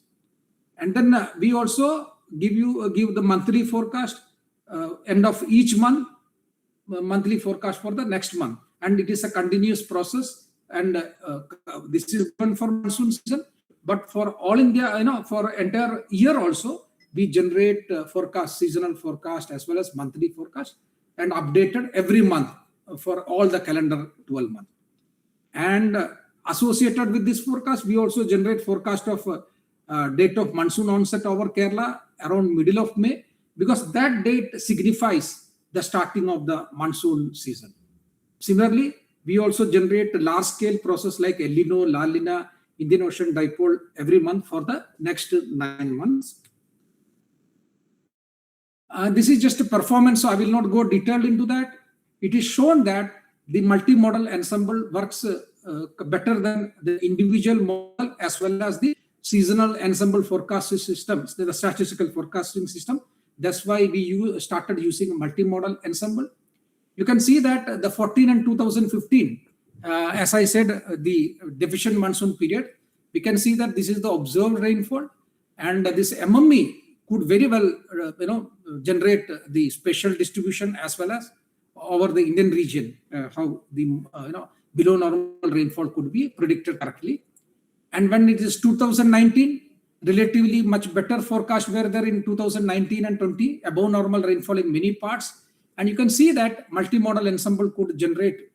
And then we also give the monthly forecast, end of each month, monthly forecast for the next month. And it is a continuous process. And this is done for monsoon season. But for all India, for entire year also, we generate forecast, seasonal forecast as well as monthly forecast, and updated every month for all the calendar 12 months. And associated with this forecast, we also generate forecast of date of monsoon onset over Kerala around middle of May, because that date signifies the starting of the monsoon season. Similarly, we also generate large scale process like El Nino, La Nina, Indian Ocean Dipole every month for the next 9 months. This is just a performance, so I will not go detailed into that. It is shown that the multi-model ensemble works better than the individual model as well as the seasonal ensemble forecasting systems, the statistical forecasting system. That's why we started using a multi-model ensemble. You can see that the 14 and 2015, as I said, the deficient monsoon period, we can see that this is the observed rainfall, and this MME could very well, generate the spatial distribution as well as over the Indian region, how the below normal rainfall could be predicted correctly. And when it is 2019, relatively much better forecast were there in 2019 and 20, above normal rainfall in many parts. And you can see that multi-model ensemble could generate,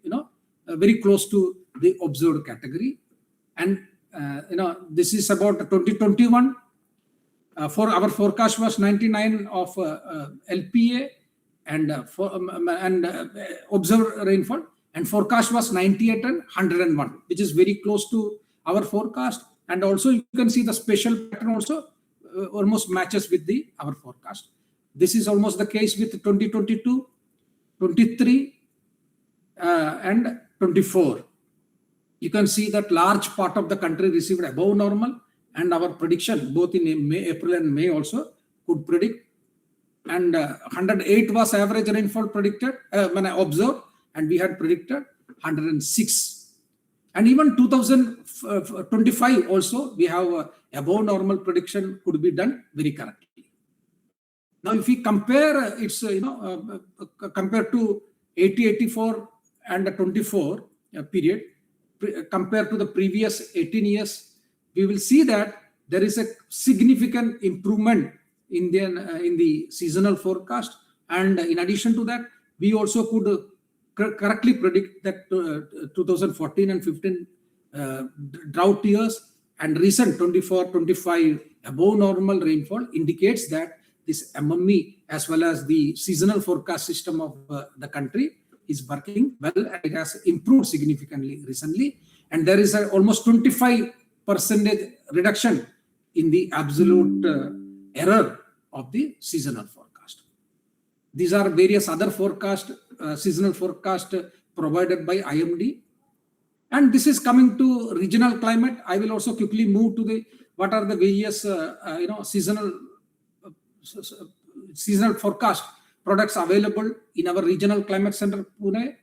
very close to the observed category. And, this is about 2021. For our forecast was 99 of LPA and observed rainfall, and forecast was 98 and 101, which is very close to our forecast. And also you can see the spatial pattern also almost matches with our forecast. This is almost the case with 2022, 23, and 24. You can see that large part of the country received above normal, and our prediction both in May, April and May also could predict. And 108 was average rainfall predicted, when I observed, and we had predicted 106. And even 2025 also, we have above normal prediction could be done very correctly. Now, if we compare, it's compared to 80, 84 and 24 period, compared to the previous 18 years, we will see that there is a significant improvement in the seasonal forecast. And in addition to that, we also could correctly predict that 2014 and 15 drought years and recent 24, 25 above normal rainfall indicates that this MME as well as the seasonal forecast system of the country is working well, and it has improved significantly recently. And there is almost 25% reduction in the absolute error of the seasonal forecast. These are various other forecast, seasonal forecast provided by IMD. And this is coming to regional climate. I will also quickly move to what are the various seasonal forecast products available in our regional climate center Pune.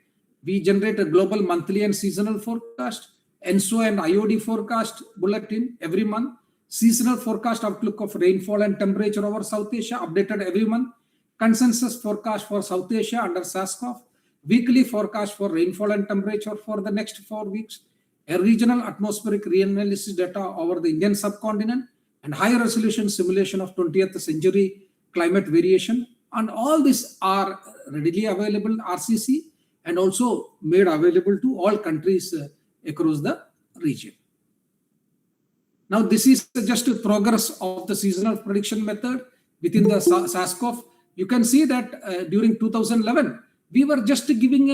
We generate a global monthly and seasonal forecast, ENSO and IOD forecast bulletin every month, seasonal forecast outlook of rainfall and temperature over South Asia updated every month, consensus forecast for South Asia under SASCOF, weekly forecast for rainfall and temperature for the next 4 weeks, a regional atmospheric reanalysis data over the Indian subcontinent, and high resolution simulation of 20th century climate variation. And all these are readily available RCC and also made available to all countries across the region. Now, this is just a progress of the seasonal prediction method within the SASCOF. You can see that during 2011, we were just giving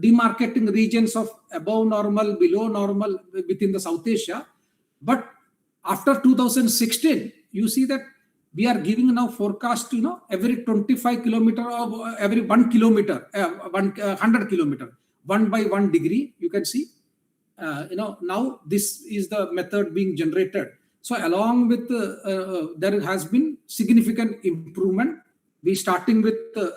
demarcating regions of above normal, below normal within the South Asia. But after 2016, you see that we are giving now forecast, every 25 kilometer or every 1 kilometer, 100 kilometer, 1 by 1 degree, you can see. Now this is the method being generated. So along with, there has been significant improvement. We starting with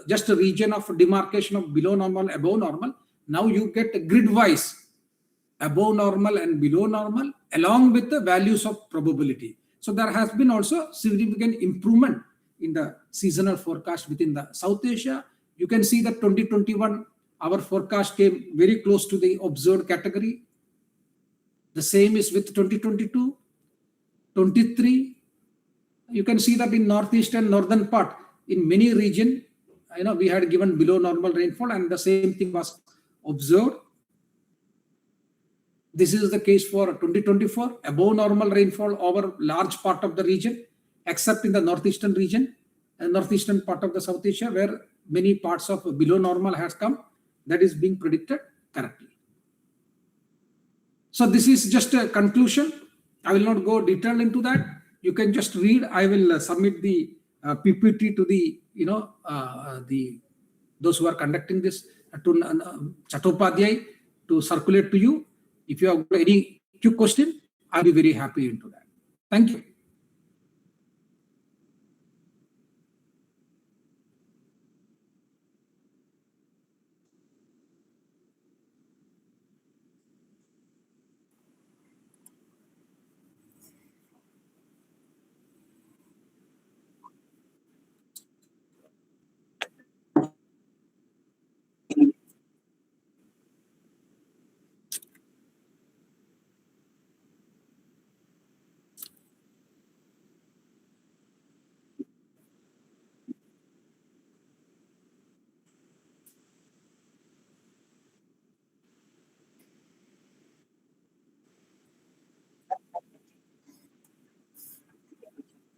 just a region of demarcation of below normal, above normal. Now you get grid-wise above normal and below normal along with the values of probability. So there has been also significant improvement in the seasonal forecast within the South Asia. You can see that 2021, our forecast came very close to the observed category. The same is with 2022, 23. You can see that in northeast and northern part, in many region, we had given below normal rainfall, and the same thing was observed. This is the case for 2024, above normal rainfall over large part of the region, except in the northeastern region and northeastern part of the South Asia, where many parts of below normal has come. That is being predicted correctly. So this is just a conclusion. I will not go detailed into that. You can just read. I will submit the PPT to the those who are conducting this to Chattopadhyay to circulate to you. If you have any quick question, I'll be very happy into that. Thank you.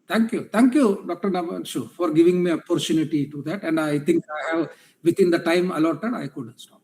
Thank you, Dr. Navanshu, for giving me opportunity to that. And I think I have, within the time allotted, I could stop.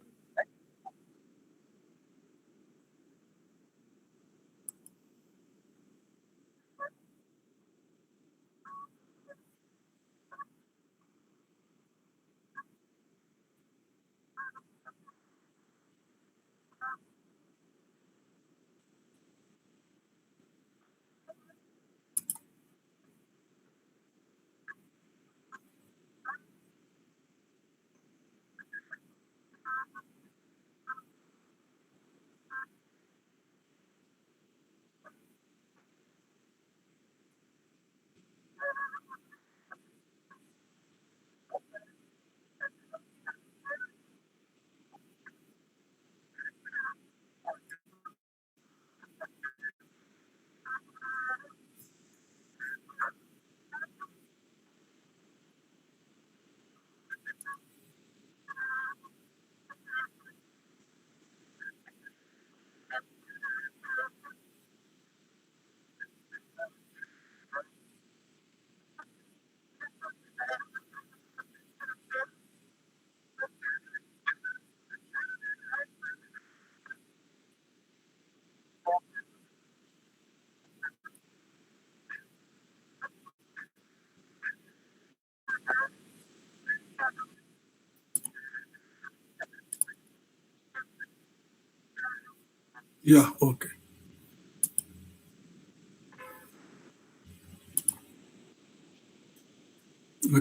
Yeah, okay.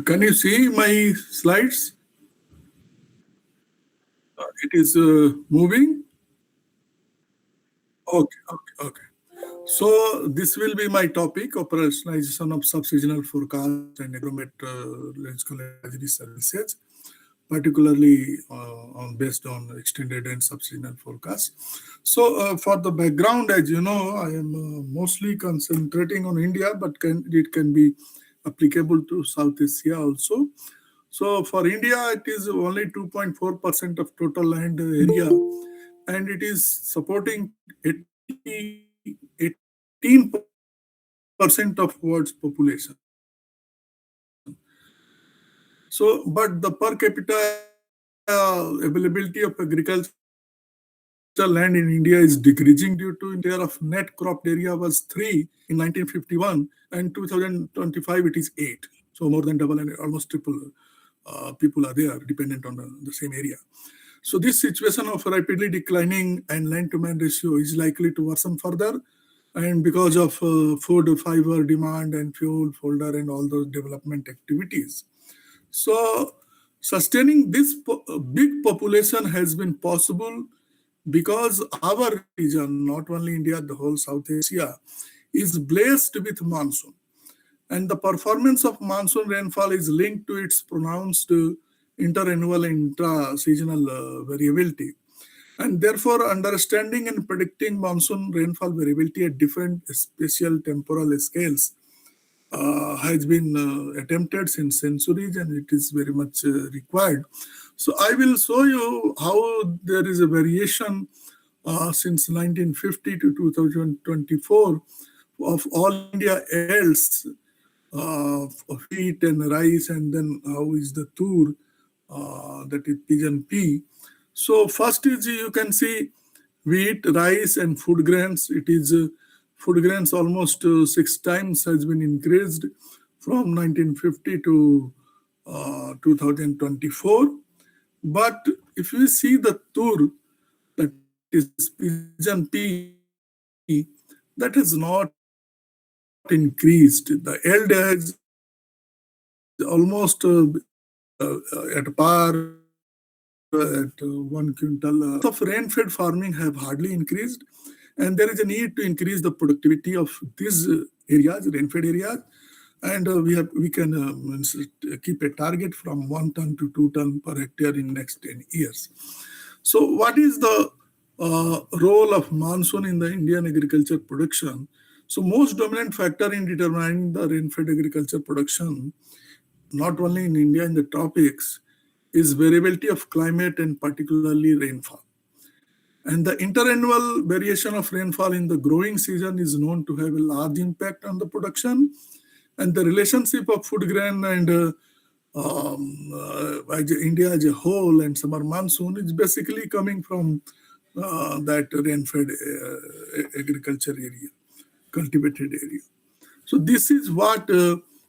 Can you see my slides? It is moving. Okay, okay, okay. So this will be my topic: operationalization of sub-seasonal forecast and agromet logical advisory services, particularly based on extended and sub-seasonal forecast. So for the background, as you know, I am mostly concentrating on India, but it can be applicable to South Asia also. So for India, it is only 2.4% of total land area, and it is supporting 18% of world's population. So, but the per capita availability of agricultural land in India is decreasing due to share of net cropped area was 3 in 1951, and 2025 it is 8. So more than double and almost triple people are there dependent on the same area. So this situation of rapidly declining and land to man ratio is likely to worsen further, and because of food, fiber demand and fuel, folder and all those development activities. So sustaining this big population has been possible because our region, not only India, the whole South Asia, is blessed with monsoon. And the performance of monsoon rainfall is linked to its pronounced interannual and intra-seasonal variability. And therefore, understanding and predicting monsoon rainfall variability at different spatial temporal scales has been attempted since centuries, and it is very much required. So I will show you how there is a variation since 1950 to 2024 of all India yields of wheat and rice, and then how is the tur, that is pigeon pea. So first is you can see wheat, rice, and food grains. It is food grains almost 6 times has been increased from 1950 to 2024. But if you see the tur, that is pigeon pea, that has not increased. The yield has almost at par at 1 quintal. Of rain-fed farming have hardly increased, and there is a need to increase the productivity of these areas, rain-fed areas, and we can keep a target from 1 ton to 2 ton per hectare in next 10 years. So, what is the role of monsoon in the Indian agriculture production? So, most dominant factor in determining the rain-fed agriculture production, not only in India, in the tropics, is variability of climate and particularly rainfall. And the interannual variation of rainfall in the growing season is known to have a large impact on the production. And the relationship of food grain and India as a whole and summer monsoon is basically coming from that rain-fed agriculture area, cultivated area. So this is what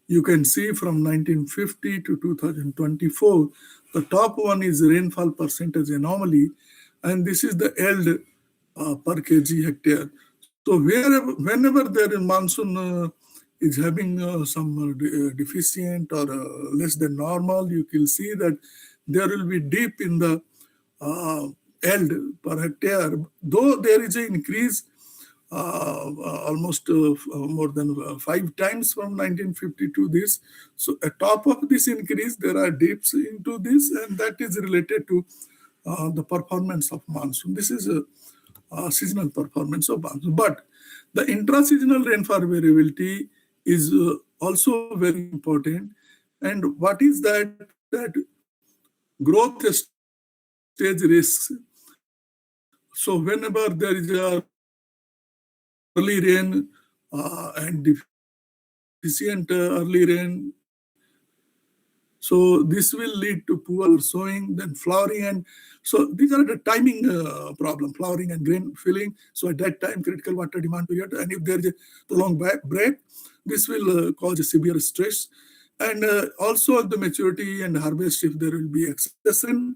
you can see from 1950 to 2024. The top one is rainfall percentage anomaly, and this is the yield per kg hectare. So whenever there is monsoon is having some deficient or less than normal, you can see that there will be dip in the uh, yield per hectare. Though there is an increase almost more than 5 times from 1950 to this. So atop of this increase, there are dips into this, and that is related to the performance of monsoon. This is a seasonal performance of monsoon. But the intra-seasonal rainfall variability is also very important. And what is that? That growth stage risks. So whenever there is a early rain and deficient early rain, so this will lead to poor sowing, then flowering, and so these are the timing problem, flowering and grain filling. So at that time, critical water demand period, and if there is a prolonged break, this will cause a severe stress. And also the maturity and harvest, if there will be excess rain,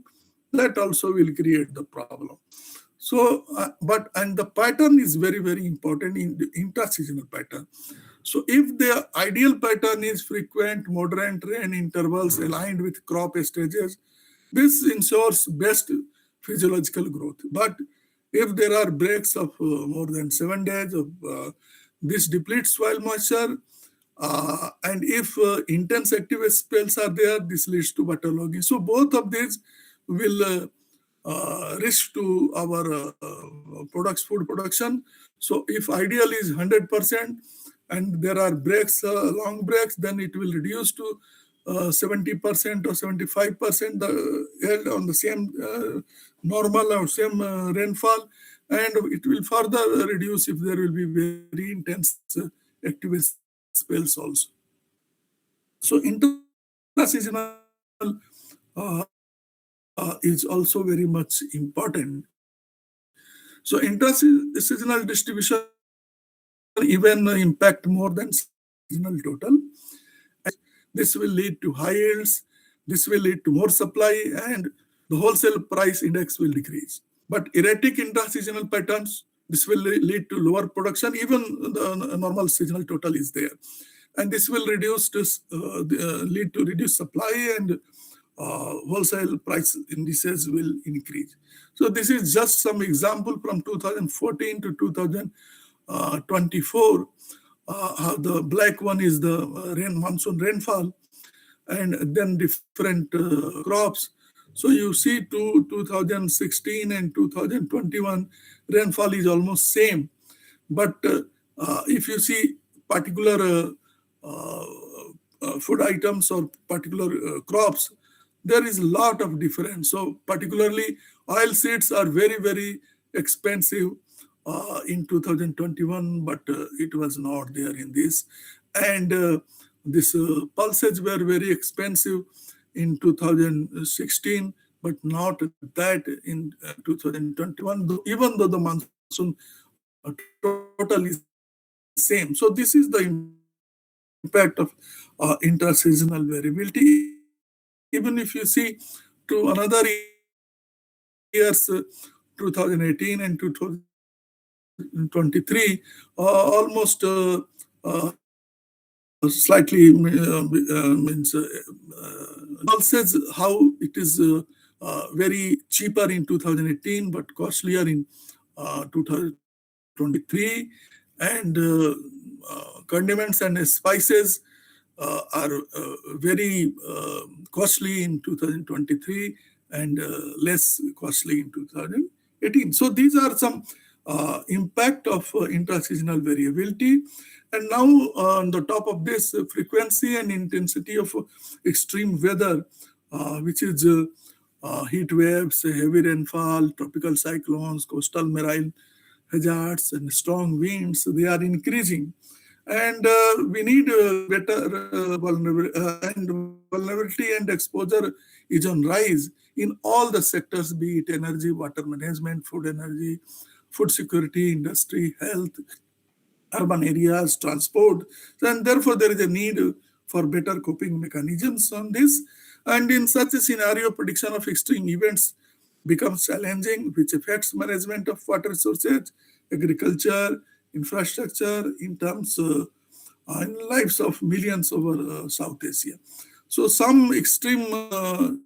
that also will create the problem. So, and the pattern is very, very important in the intra-seasonal pattern. So, if the ideal pattern is frequent, moderate rain intervals aligned with crop stages, this ensures best physiological growth. But if there are breaks of more than 7 days, this depletes soil moisture. And if intense active spells are there, this leads to waterlogging. So both of these will risk to our food production. So if ideal is 100% and there are breaks, long breaks, then it will reduce to 70% or 75% the yield on the same normal or same rainfall, and it will further reduce if there will be very intense active spells also. So intra-seasonal is also very much important. So intra-seasonal distribution even impact more than seasonal total. This will lead to high yields, this will lead to more supply, and the wholesale price index will decrease. But erratic intra-seasonal patterns, this will lead to lower production, even the normal seasonal total is there. And this will lead to reduced supply, and wholesale price indices will increase. So this is just some example from 2014 to 2024. The black one is the monsoon rainfall, and then different crops. So you see, to 2016 and 2021, rainfall is almost same. But if you see particular uh, food items or particular crops, there is a lot of difference. So particularly oil seeds are very, very expensive in 2021, but it was not there in this. And this pulses were very expensive in 2016, but not that in 2021, even though the monsoon total is same. So this is the impact of inter-seasonal variability. Even if you see to another years, 2018 and 2023, almost slightly means pulses how it is very cheaper in 2018 but costlier in 2023. And condiments and spices are very costly in 2023 and less costly in 2018. So these are some impact of intra-seasonal variability. And now on the top of this, frequency and intensity of extreme weather, which is heat waves, heavy rainfall, tropical cyclones, coastal marine hazards, and strong winds, they are increasing. And we need better vulnerability and exposure is on rise in all the sectors, be it energy, water management, food energy, food security, industry, health, urban areas, transport. And therefore, there is a need for better coping mechanisms on this. And in such a scenario, prediction of extreme events becomes challenging, which affects management of water resources, agriculture, infrastructure in terms in lives of millions over South Asia. So some extreme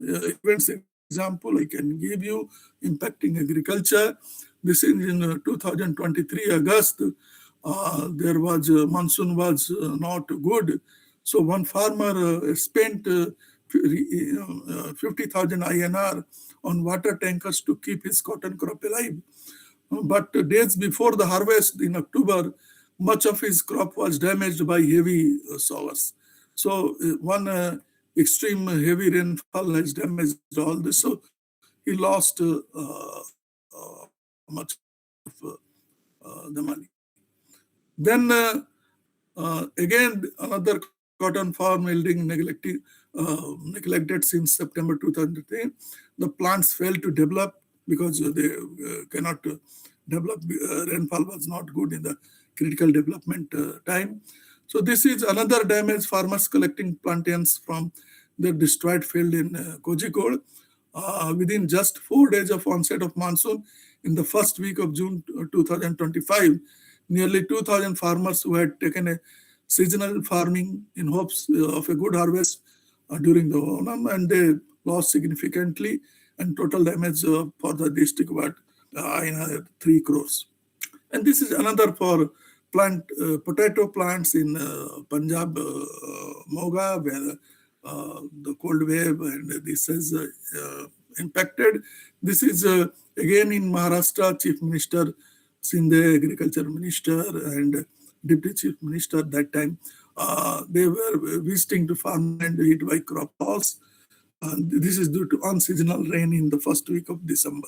events example I can give you impacting agriculture. This is in 2023 August. There was monsoon was not good. So one farmer spent 50,000 INR on water tankers to keep his cotton crop alive. But days before the harvest in October, much of his crop was damaged by heavy showers. So one extreme heavy rainfall has damaged all this. So he lost much of the money. Then again, another cotton farm yielding neglected since September 2013. The plants failed to develop because they cannot develop. Rainfall was not good in the critical development time. So this is another damage. Farmers collecting plantains from their destroyed field in Kozhikode. Within just 4 days of onset of monsoon, in the first week of June 2025, nearly 2,000 farmers who had taken a seasonal farming in hopes of a good harvest during the Onam, and they lost significantly, and total damage for the district was in 3 crores. And this is another for potato plants in Punjab, Moga, where the cold wave and this has impacted. This is again in Maharashtra, Chief Minister Sindhe, Agriculture Minister, and Deputy Chief Minister that time. They were visiting to farmland hit by crop loss. This is due to unseasonal rain in the first week of December.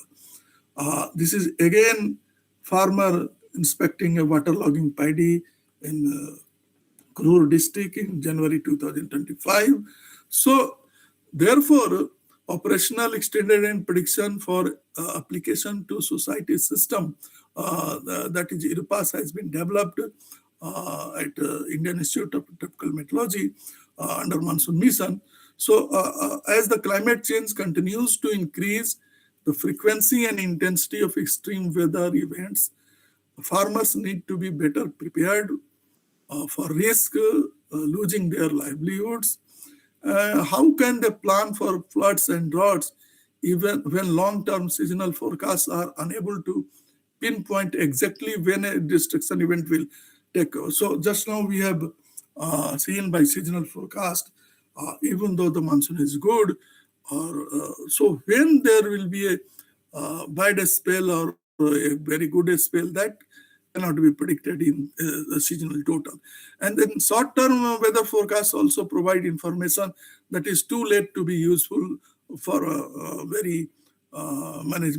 This is again farmer inspecting a waterlogging paddy in Kurur district in January 2025. So therefore, operational extended and prediction for application to society system, that is IRPAS, has been developed at Indian Institute of Tropical Meteorology under Monsoon Mission. So as the climate change continues to increase the frequency and intensity of extreme weather events, farmers need to be better prepared for risk losing their livelihoods. How can they plan for floods and droughts even when long-term seasonal forecasts are unable to pinpoint exactly when a destruction event will take occur? So just now we have seen by seasonal forecast, even though the monsoon is good, or so when there will be a bad spell or a very good spell, that cannot be predicted in the seasonal total. And then short-term weather forecasts also provide information that is too late to be useful for very many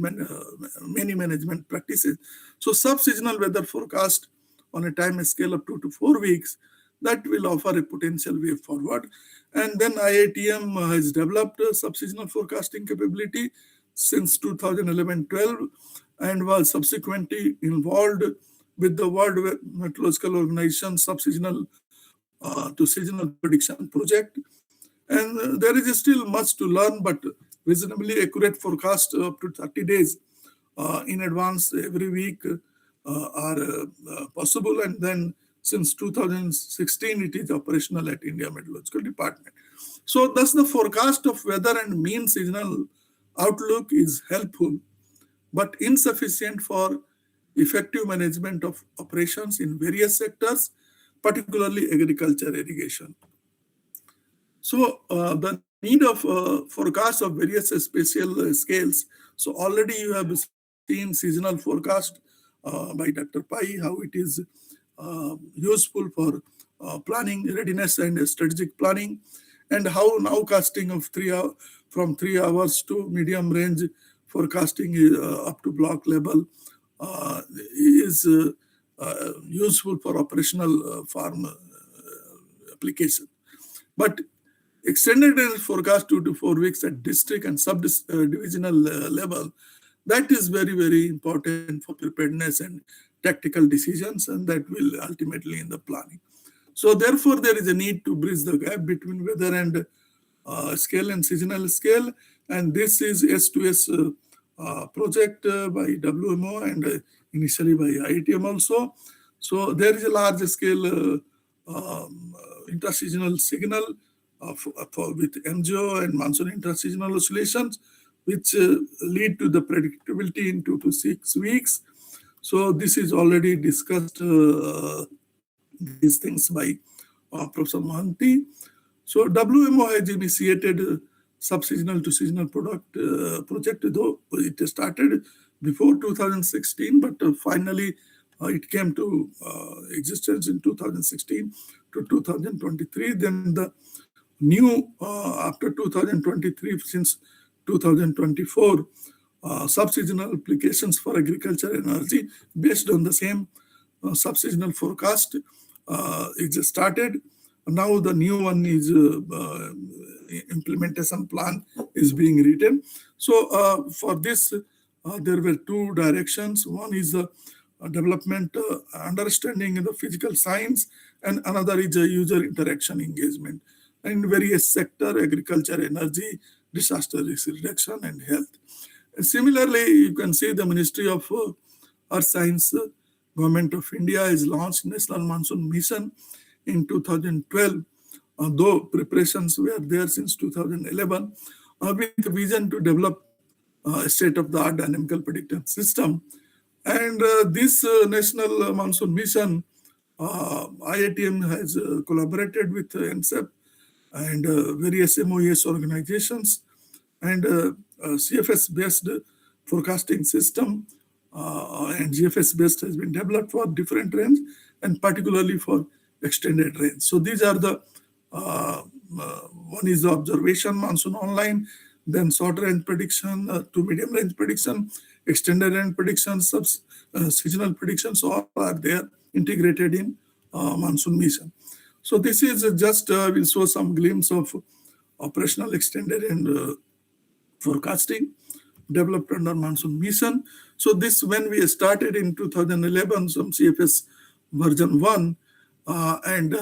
management practices. So sub-seasonal weather forecast on a time scale of 2 to 4 weeks, that will offer a potential way forward. And then IITM has developed a sub-seasonal forecasting capability since 2011-12 and was subsequently involved with the World Meteorological Organization sub-seasonal to seasonal prediction project. And there is still much to learn, but reasonably accurate forecast up to 30 days in advance every week are possible. And then since 2016, it is operational at India Meteorological Department. So thus the forecast of weather and mean seasonal outlook is helpful, but insufficient for effective management of operations in various sectors, particularly agriculture, irrigation. So the need of forecast of various spatial scales. So already you have seen seasonal forecast by Dr. Pai, how it is useful for planning, readiness, and strategic planning, and how nowcasting of from 3 hours to medium range forecasting up to block level is useful for operational farm application. But extended range forecast 2 to 4 weeks at district and sub-divisional level, that is very, very important for preparedness and tactical decisions, and that will ultimately in the planning. So therefore, there is a need to bridge the gap between weather and scale and seasonal scale. And this is S2S project by WMO and initially by IITM also. So there is a large scale interseasonal signal with MGO and monsoon interseasonal oscillations, which lead to the predictability in 2 to 6 weeks. So this is already discussed, these things by Professor Mohanty. So WMO has initiated sub-seasonal to seasonal project, though it started before 2016, but finally it came to existence in 2016 to 2023. Then the new, after 2023, since 2024, sub-seasonal applications for agriculture energy based on the same sub-seasonal forecast is started. Now the new one is implementation plan is being written. So for this, there were two directions. One is the development, understanding the physical science, and another is a user interaction engagement in various sector: agriculture, energy, disaster risk reduction, and health. And similarly, you can see the Ministry of Earth Science, Government of India has launched National Monsoon Mission in 2012, though preparations were there since 2011, with a vision to develop a state-of-the-art dynamical prediction system. And this National Monsoon Mission, IITM has collaborated with NSEP and various MOES organizations, and CFS-based forecasting system and GFS-based has been developed for different range and particularly for extended range. So these are the, one is the observation monsoon online, then short range prediction to medium range prediction, extended range prediction, seasonal predictions, all are there integrated in monsoon mission. So this is just, will show some glimpse of operational extended and forecasting developed under monsoon mission. So this, when we started in 2011, some CFS version 1 and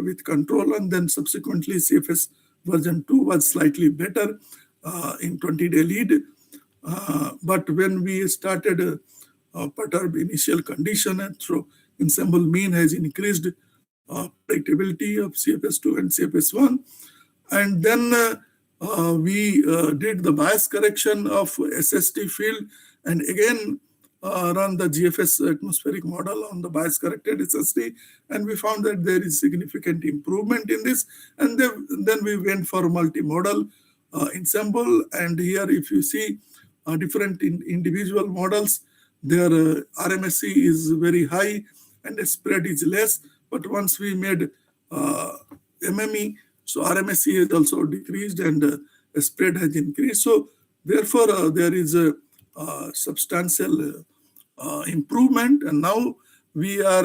with control, and then subsequently CFS version 2 was slightly better in 20-day lead. But when we started perturbed initial condition, and so ensemble mean has increased predictability of CFS2 and CFS1. And then we did the bias correction of SST field, and again run the GFS atmospheric model on the bias corrected SST, and we found that there is significant improvement in this. And then we went for multimodal ensemble. And here, if you see different individual models, their RMSE is very high and the spread is less. But once we made MME, so RMSE has also decreased and spread has increased. So therefore, there is a substantial improvement, and now we are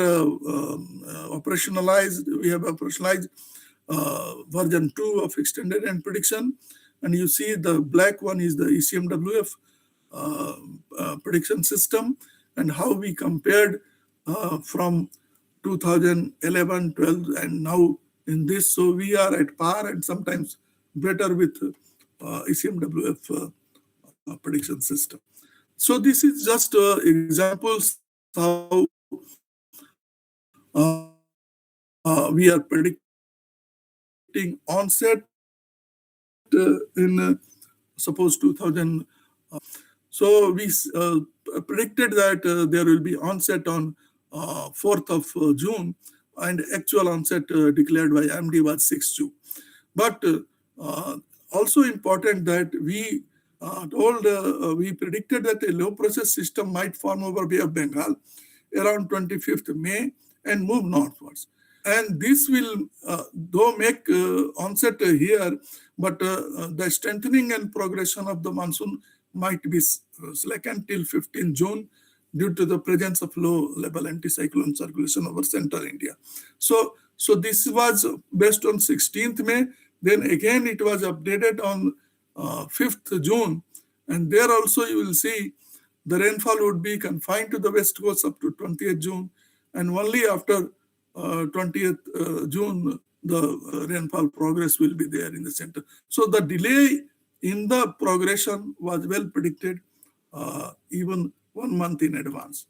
operationalized. We have operationalized version 2 of extended range prediction, and you see the black one is the ECMWF prediction system, and how we compared from 2011, 12, and now in this. So we are at par and sometimes better with ECMWF prediction system. So this is just examples how we are predicting onset in suppose 2015. So we predicted that there will be onset on 4th of June, and actual onset declared by MD was 6th June. But also important that we we predicted that a low pressure system might form over Bay of Bengal around 25th May and move northwards. And this will, though make onset here, but the strengthening and progression of the monsoon might be slackened till 15 June due to the presence of low-level anticyclone circulation over central India. So this was based on 16th May. Then again, it was updated on 5th June. And there also you will see the rainfall would be confined to the west coast up to 20th June. And only after 20th June, the rainfall progress will be there in the center. So the delay in the progression was well predicted even 1 month in advance.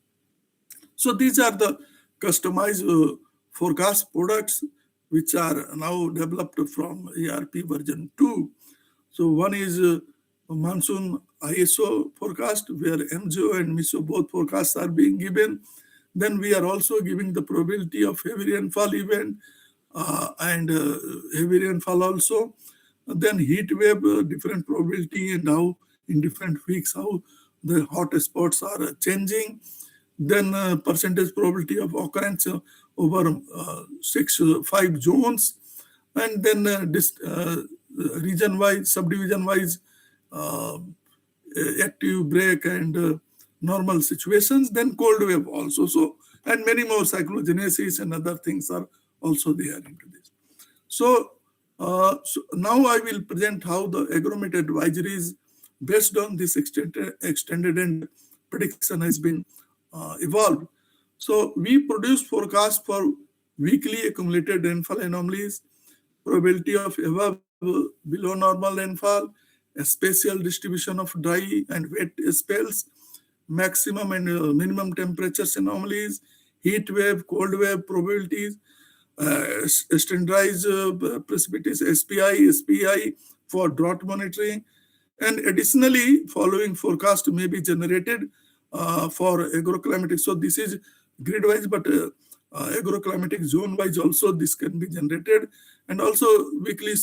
So these are the customized forecast products which are now developed from ERP version 2. So one is monsoon ISO forecast, where MGO and MISO both forecasts are being given. Then we are also giving the probability of heavy rainfall event and heavy rainfall also. Then heat wave, different probability, and how in different weeks how the hot spots are changing. Then percentage probability of occurrence over 5 zones, and then region-wise, subdivision-wise, active break and normal situations. Then cold wave also. So, and many more cyclogenesis and other things are also there into this. So now I will present how the agromet advisories based on this extended and prediction has been evolved. So we produce forecast for weekly accumulated rainfall anomalies, probability of above below normal rainfall, a spatial distribution of dry and wet spells, maximum and minimum temperatures anomalies, heat wave, cold wave probabilities, standardized precipitation SPI for drought monitoring, and additionally following forecast may be generated for agroclimatic. So this is grid wise, but agroclimatic zone wise also this can be generated, and also weekly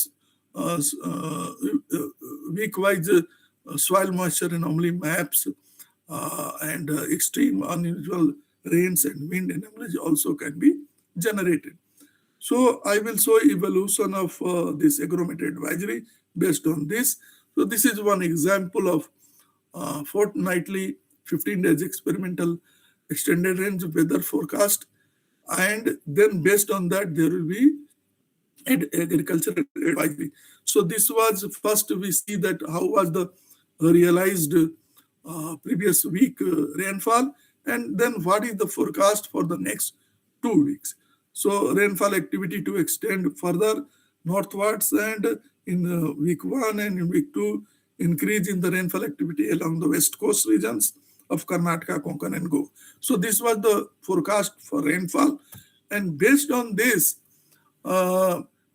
week wise soil moisture anomaly maps and extreme unusual rains and wind anomalies also can be generated. So I will show evolution of this agromet advisory based on this. So this is one example of fortnightly 15 days experimental extended range weather forecast. And then based on that, there will be agricultural advisory. So this was first we see that how was the realized previous week rainfall, and then what is the forecast for the next 2 weeks. So rainfall activity to extend further northwards, and in week 1 and in week 2, increase in the rainfall activity along the west coast regions of Karnataka, Konkan and Goa. So this was the forecast for rainfall, and based on this,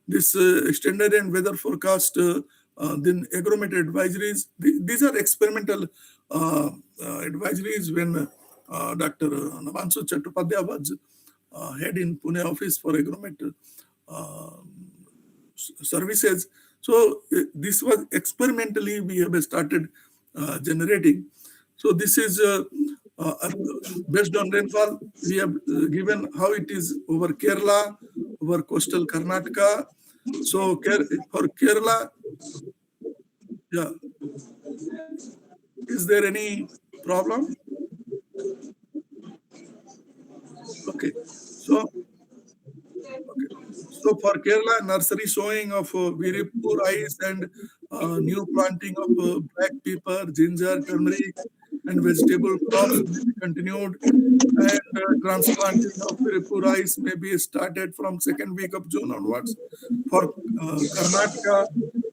this extended and weather forecast, then agromet advisories. These are experimental advisories when Dr. Navansu Chattopadhyay was head in Pune office for agromet services. So this was experimentally we have started generating. So this is based on rainfall. We have given how it is over Kerala, over coastal Karnataka. So for Kerala, yeah, is there any problem? Okay. So okay. So for Kerala, nursery sowing of Viripur rice and new planting of black pepper, ginger, turmeric, and vegetable crops may be continued. And transplanting of Viripur rice may be started from second week of June onwards. For Karnataka,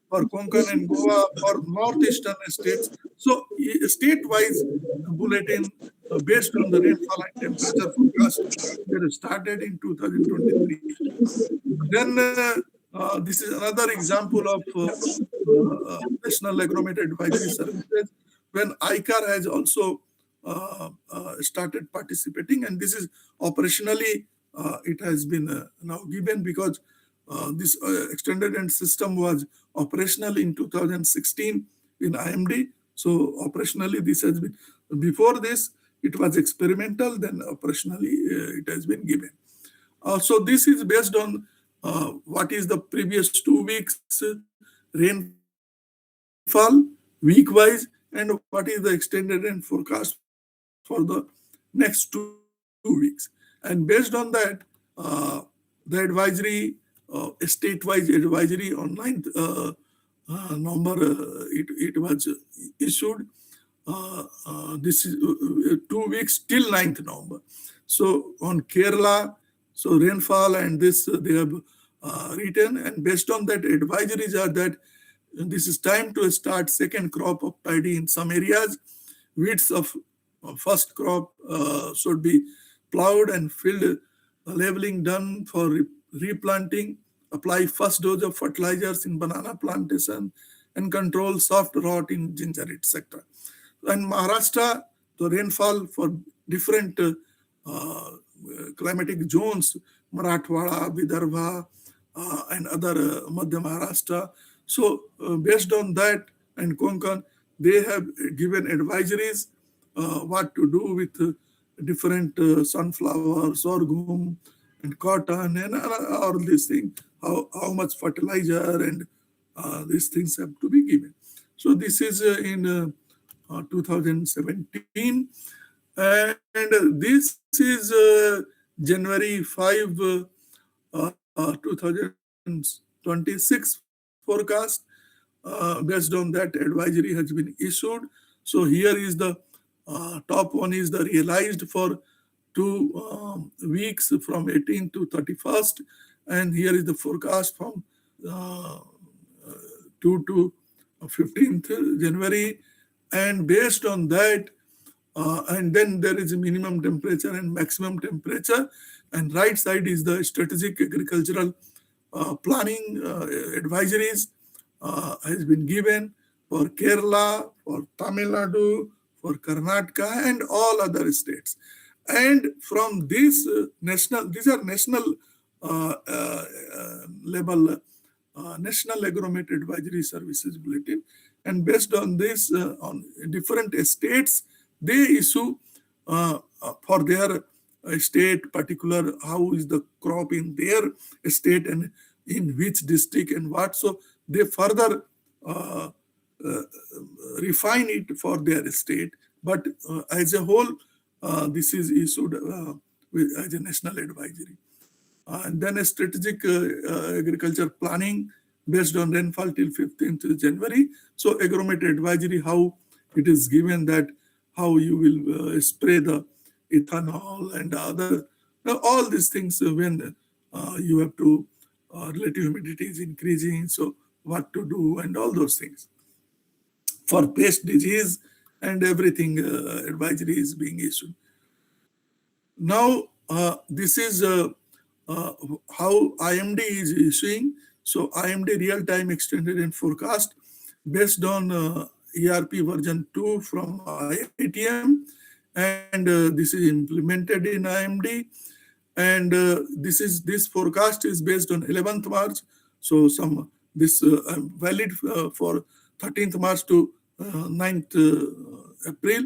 for Konkan and Goa, for northeastern states. So state-wise bulletin based on the rainfall and temperature forecast were started in 2023. Then this is another example of National Agromet Advisory Services when ICAR has also started participating, and this is operationally it has been now given because this extended end system was operational in 2016 in IMD. So operationally this has been, before this it was experimental, then operationally it has been given. So this is based on what is the previous 2 weeks rainfall week wise, and what is the extended rain forecast for the next 2 weeks. And based on that, the advisory, state-wise advisory on 9th November, it was issued. This is 2 weeks till 9th November. So on Kerala, so rainfall and this they have written, and based on that advisories are that this is time to start second crop of paddy in some areas. Weeds of first crop should be plowed and filled, leveling done for replanting, apply first dose of fertilizers in banana plantation, and control soft rot in ginger, etc. And Maharashtra, the rainfall for different climatic zones, Marathwada, Vidarbha, and other Madhya Maharashtra. So based on that and Konkan, they have given advisories what to do with different sunflower, sorghum, and cotton, and all these things, how much fertilizer and these things have to be given. So this is in 2017, and this is January 5, 2026 forecast. Based on that, advisory has been issued. So here is the top one is the realized for 2 weeks from 18th to 31st, and here is the forecast from 2 to 15th January, and based on that, and then there is a minimum temperature and maximum temperature, and right side is the strategic agricultural planning advisories has been given for Kerala, for Tamil Nadu, for Karnataka, and all other states. And from this these are national level National Agromet Advisory Services Bulletin. And based on this, on different states, they issue for their state particular how is the crop in their state and in which district and what. So they further uh, uh, refine it for their state. But as a whole, this is issued as a national advisory. And then a strategic agriculture planning based on rainfall till 15th January. So agromet advisory, how it is given that how you will spray the ethanol and other, all these things when you have to, relative humidity is increasing, so what to do and all those things. For pest disease and everything, advisory is being issued. Now, this is how IMD is issuing. So IMD real-time extended and forecast based on ERP version 2 from IITM, and this is implemented in IMD. And this forecast is based on 11th March. So some this valid for 13th March to 9th April.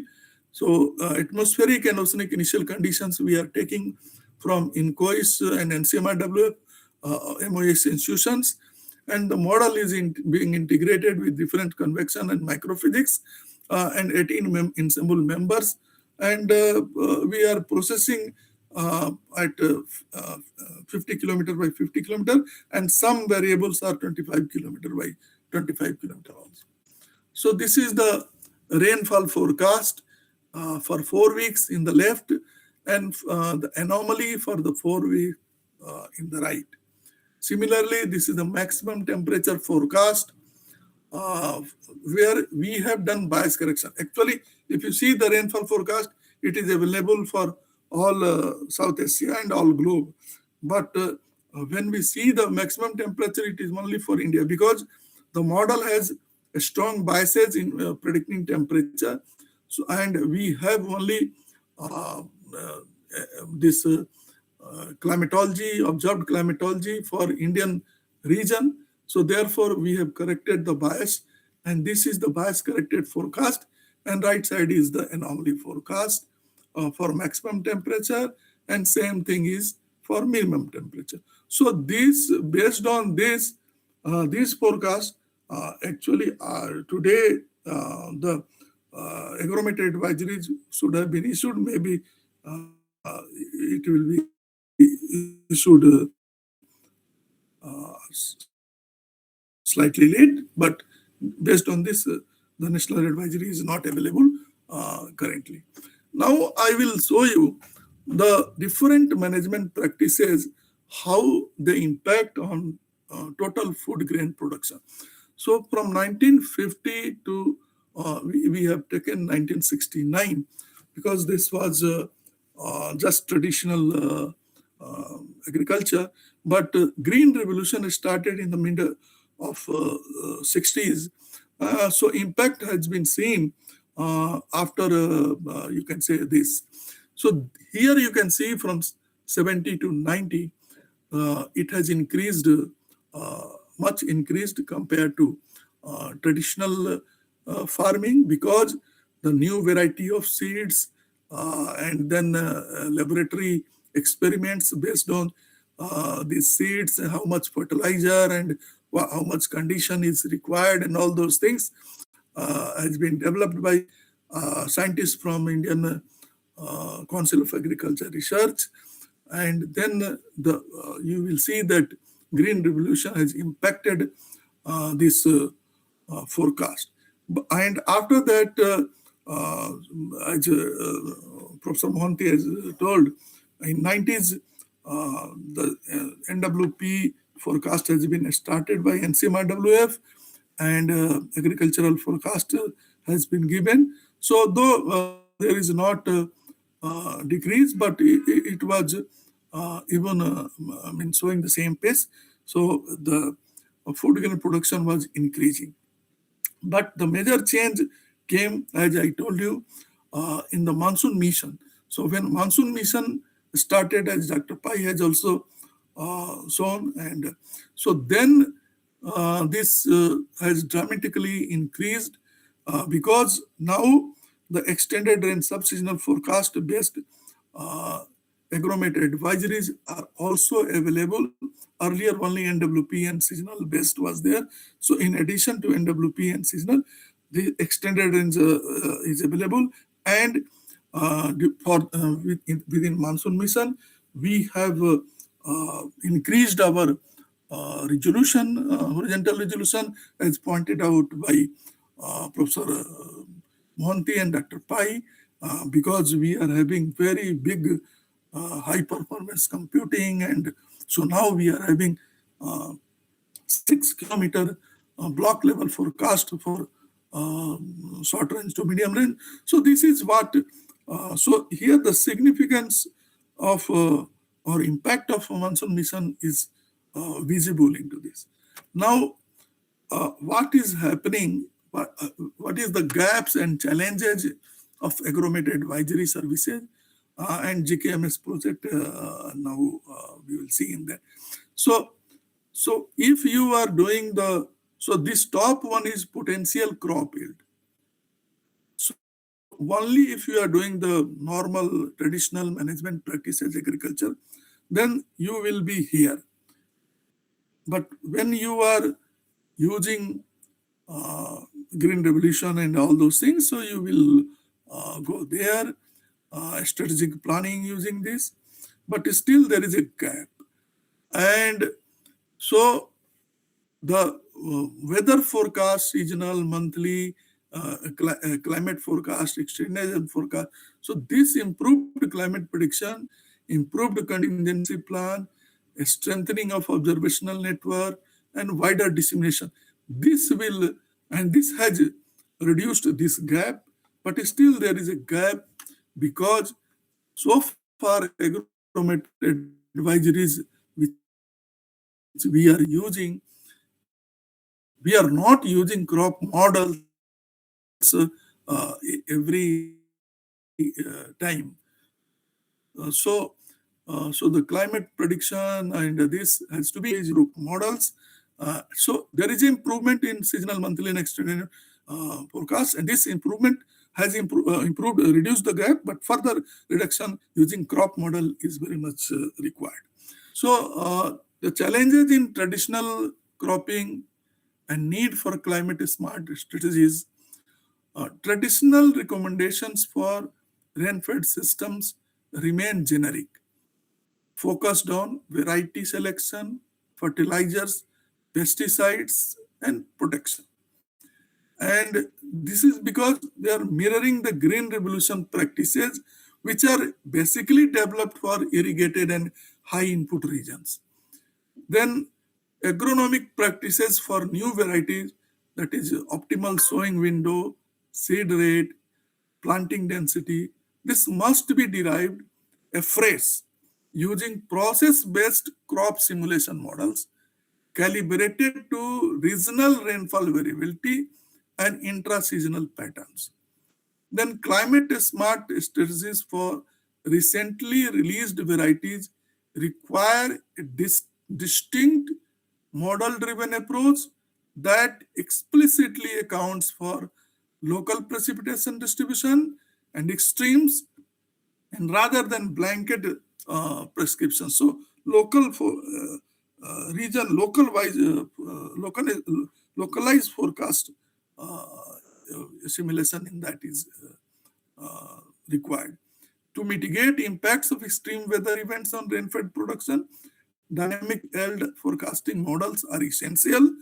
So atmospheric and oceanic initial conditions we are taking from INCOIS and NCMRWF, MOS institutions, and the model is being integrated with different convection and microphysics and 18 ensemble members, and we are processing at 50 kilometer by 50 kilometer, and some variables are 25 kilometer by 25 kilometer also. So this is the rainfall forecast for 4 weeks in the left, and the anomaly for the 4 weeks in the right. Similarly, this is the maximum temperature forecast uh, where we have done bias correction. Actually, if you see the rainfall forecast, it is available for all South Asia and all globe. But when we see the maximum temperature, it is only for India, because the model has a strong biases in predicting temperature. So, and we have only this climatology, observed climatology for Indian region. So therefore, we have corrected the bias, and this is the bias corrected forecast, and right side is the anomaly forecast for maximum temperature, and same thing is for minimum temperature. So this, based on this forecast, actually today the agrometeor advisories should have been issued. Maybe it will be issued slightly late, but based on this, the national advisory is not available currently. Now I will show you the different management practices, how they impact on total food grain production. So from 1950 to we have taken 1969, because this was just traditional agriculture. But green revolution started in the middle of 60s. So impact has been seen after you can say this. So here you can see from 70 to 90, it has increased, much increased compared to traditional farming, because the new variety of seeds and then laboratory experiments based on these seeds, how much fertilizer and how much condition is required, and all those things has been developed by scientists from Indian Council of Agriculture Research. And then you will see that green revolution has impacted this forecast. And after that, as Professor Mohanty has told, in 90s, the NWP forecast has been started by NCMRWF, and agricultural forecast has been given. So though there is not decrease, but it was even I mean showing the same pace. So the food grain production was increasing. But the major change came, as I told you, in the monsoon mission. So when monsoon mission started, as Dr. Pai has also shown, and so then this has dramatically increased because now the extended range subseasonal forecast based uh, agrometeor advisories are also available. Earlier, only NWP and seasonal based was there. So, in addition to NWP and seasonal, the extended range is available. And within monsoon mission, we have increased our resolution, horizontal resolution, as pointed out by Professor Mohanty and Dr. Pai, because we are having very big high performance computing, and so now we are having 6 kilometer block level forecast for short range to medium range. So this is what, so here the significance of or impact of monsoon mission is visible into this. Now, what is happening, what is the gaps and challenges of agrometeor advisory services and GKMS project now we will see in that. So So if you are doing so this top one is potential crop yield. So only if you are doing the normal traditional management practices agriculture, then you will be here. But when you are using green revolution and all those things, so you will go there, strategic planning using this, but still there is a gap. And so the weather forecast, seasonal, monthly, climate forecast, extended forecast. So this improved climate prediction, improved contingency plan, a strengthening of observational network, and wider dissemination. This will, and this has reduced this gap, but still there is a gap because so far agromet advisories which we are using, we are not using crop models every time. So, so the climate prediction and this has to be used models. So there is improvement in seasonal, monthly, and extended forecast, and this improvement has improved, reduced the gap, but further reduction using crop model is very much required. So the challenges in traditional cropping and need for climate smart strategies. Traditional recommendations for rain-fed systems remain generic, focused on variety selection, fertilizers, pesticides, and protection. And this is because they are mirroring the green revolution practices, which are basically developed for irrigated and high input regions. Then agronomic practices for new varieties, that is optimal sowing window, seed rate, planting density, this must be derived afresh using process-based crop simulation models calibrated to regional rainfall variability and intra-seasonal patterns. Then climate smart strategies for recently released varieties require a distinct model driven approach that explicitly accounts for local precipitation distribution and extremes, and rather than blanket prescriptions. So local for region, localized forecast simulation in that is required. To mitigate impacts of extreme weather events on rainfed production, dynamic yield forecasting models are essential,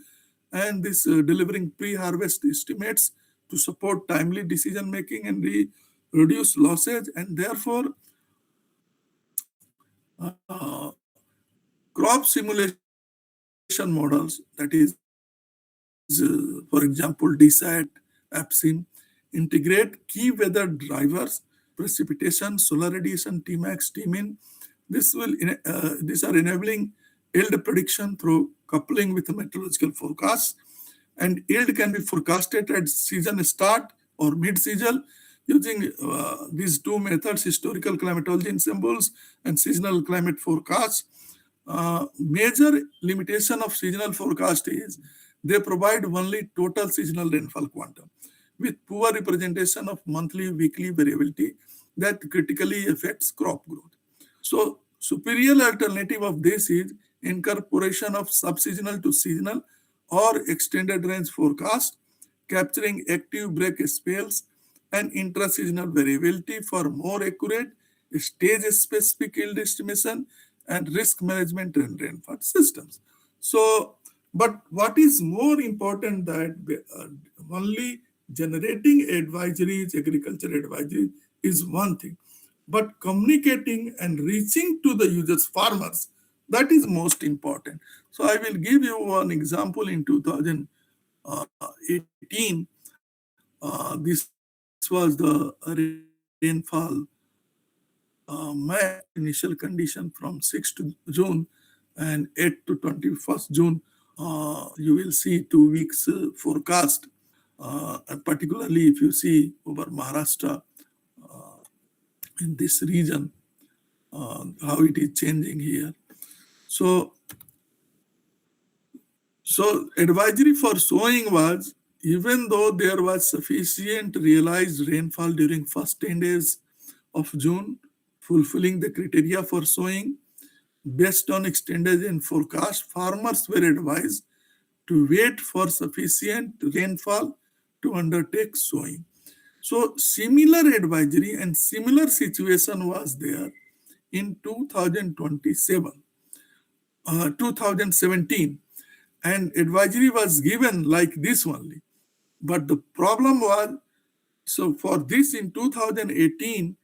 and this delivering pre-harvest estimates to support timely decision making and reduce losses, and therefore crop simulation models, that is, for example, DSAT, APSIM, integrate key weather drivers, precipitation, solar radiation, Tmax, Tmin. These are enabling yield prediction through coupling with meteorological forecasts. And yield can be forecasted at season start or mid-season using these two methods, historical climatology ensembles and seasonal climate forecasts. Major limitation of seasonal forecast is they provide only total seasonal rainfall quantum with poor representation of monthly, weekly variability that critically affects crop growth. So superior alternative of this is incorporation of subseasonal to seasonal or extended range forecast, capturing active break spells and intra-seasonal variability for more accurate stage-specific yield estimation and risk management and rainfall systems. So, but what is more important that only generating advisories, agriculture advisories is one thing, but communicating and reaching to the users, farmers, that is most important. So I will give you one example in 2018. This was the rainfall map, initial condition from 6th to June and 8th to 21st June. You will see 2 weeks forecast, and particularly if you see over Maharashtra in this region, how it is changing here. So So advisory for sowing was, even though there was sufficient realized rainfall during first 10 days of June, fulfilling the criteria for sowing, based on extended and forecast, farmers were advised to wait for sufficient rainfall to undertake sowing. So similar advisory and similar situation was there in 2017, and advisory was given like this only. But the problem was, so for this in 2018,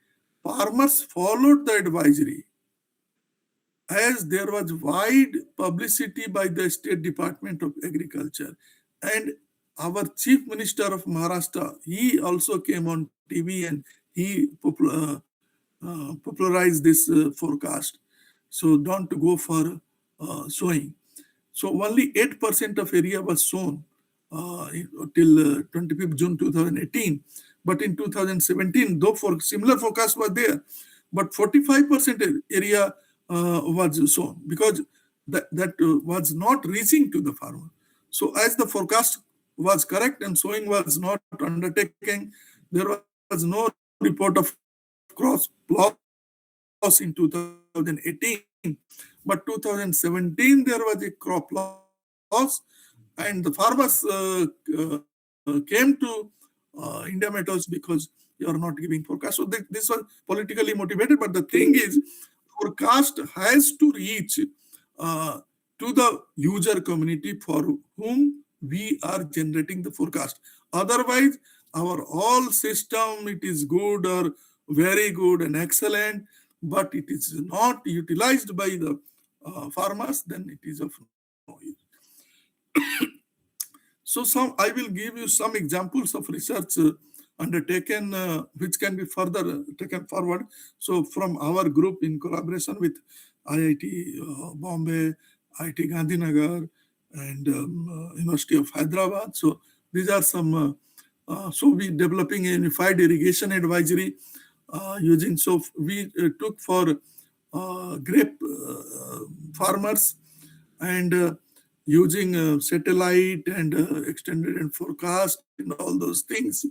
farmers followed the advisory, as there was wide publicity by the State Department of Agriculture. And our Chief Minister of Maharashtra, he also came on TV and he popularized this forecast. So don't go for sowing. So only 8% of area was sown till 25th June 2018. But in 2017, though for similar forecast was there, but 45% area was sown, because that was not reaching to the farmer. So as the forecast was correct and sowing was not undertaken, there was no report of cross loss in 2018. But 2017 there was a crop loss, and the farmers came to India Metals because you are not giving forecast. So this was politically motivated. But the thing is, forecast has to reach uh, to the user community for whom we are generating the forecast. Otherwise, our all system, it is good or very good and excellent, but it is not utilized by the farmers, then it is of no use. So I will give you some examples of research undertaken, which can be further taken forward. So from our group in collaboration with IIT Bombay, IIT Gandhinagar, and University of Hyderabad. So these are some. So we developing a unified irrigation advisory using. So we took for grape farmers, and using satellite and extended and forecast and all those things.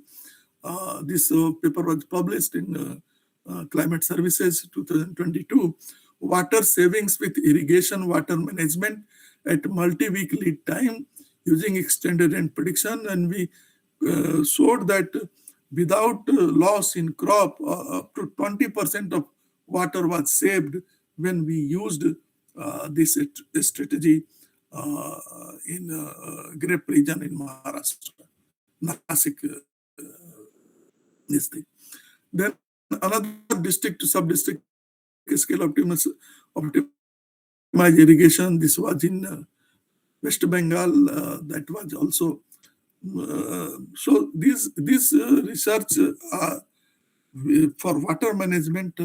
This paper was published in Climate Services 2022. Water savings with irrigation water management at multi-week lead time using extended and prediction. And we showed that without loss in crop, up to 20% of water was saved when we used this strategy in grape region in Maharashtra, Nasik, this thing. Then another district to sub-district scale optimized irrigation. This was in West Bengal. That was also so. This research for water management,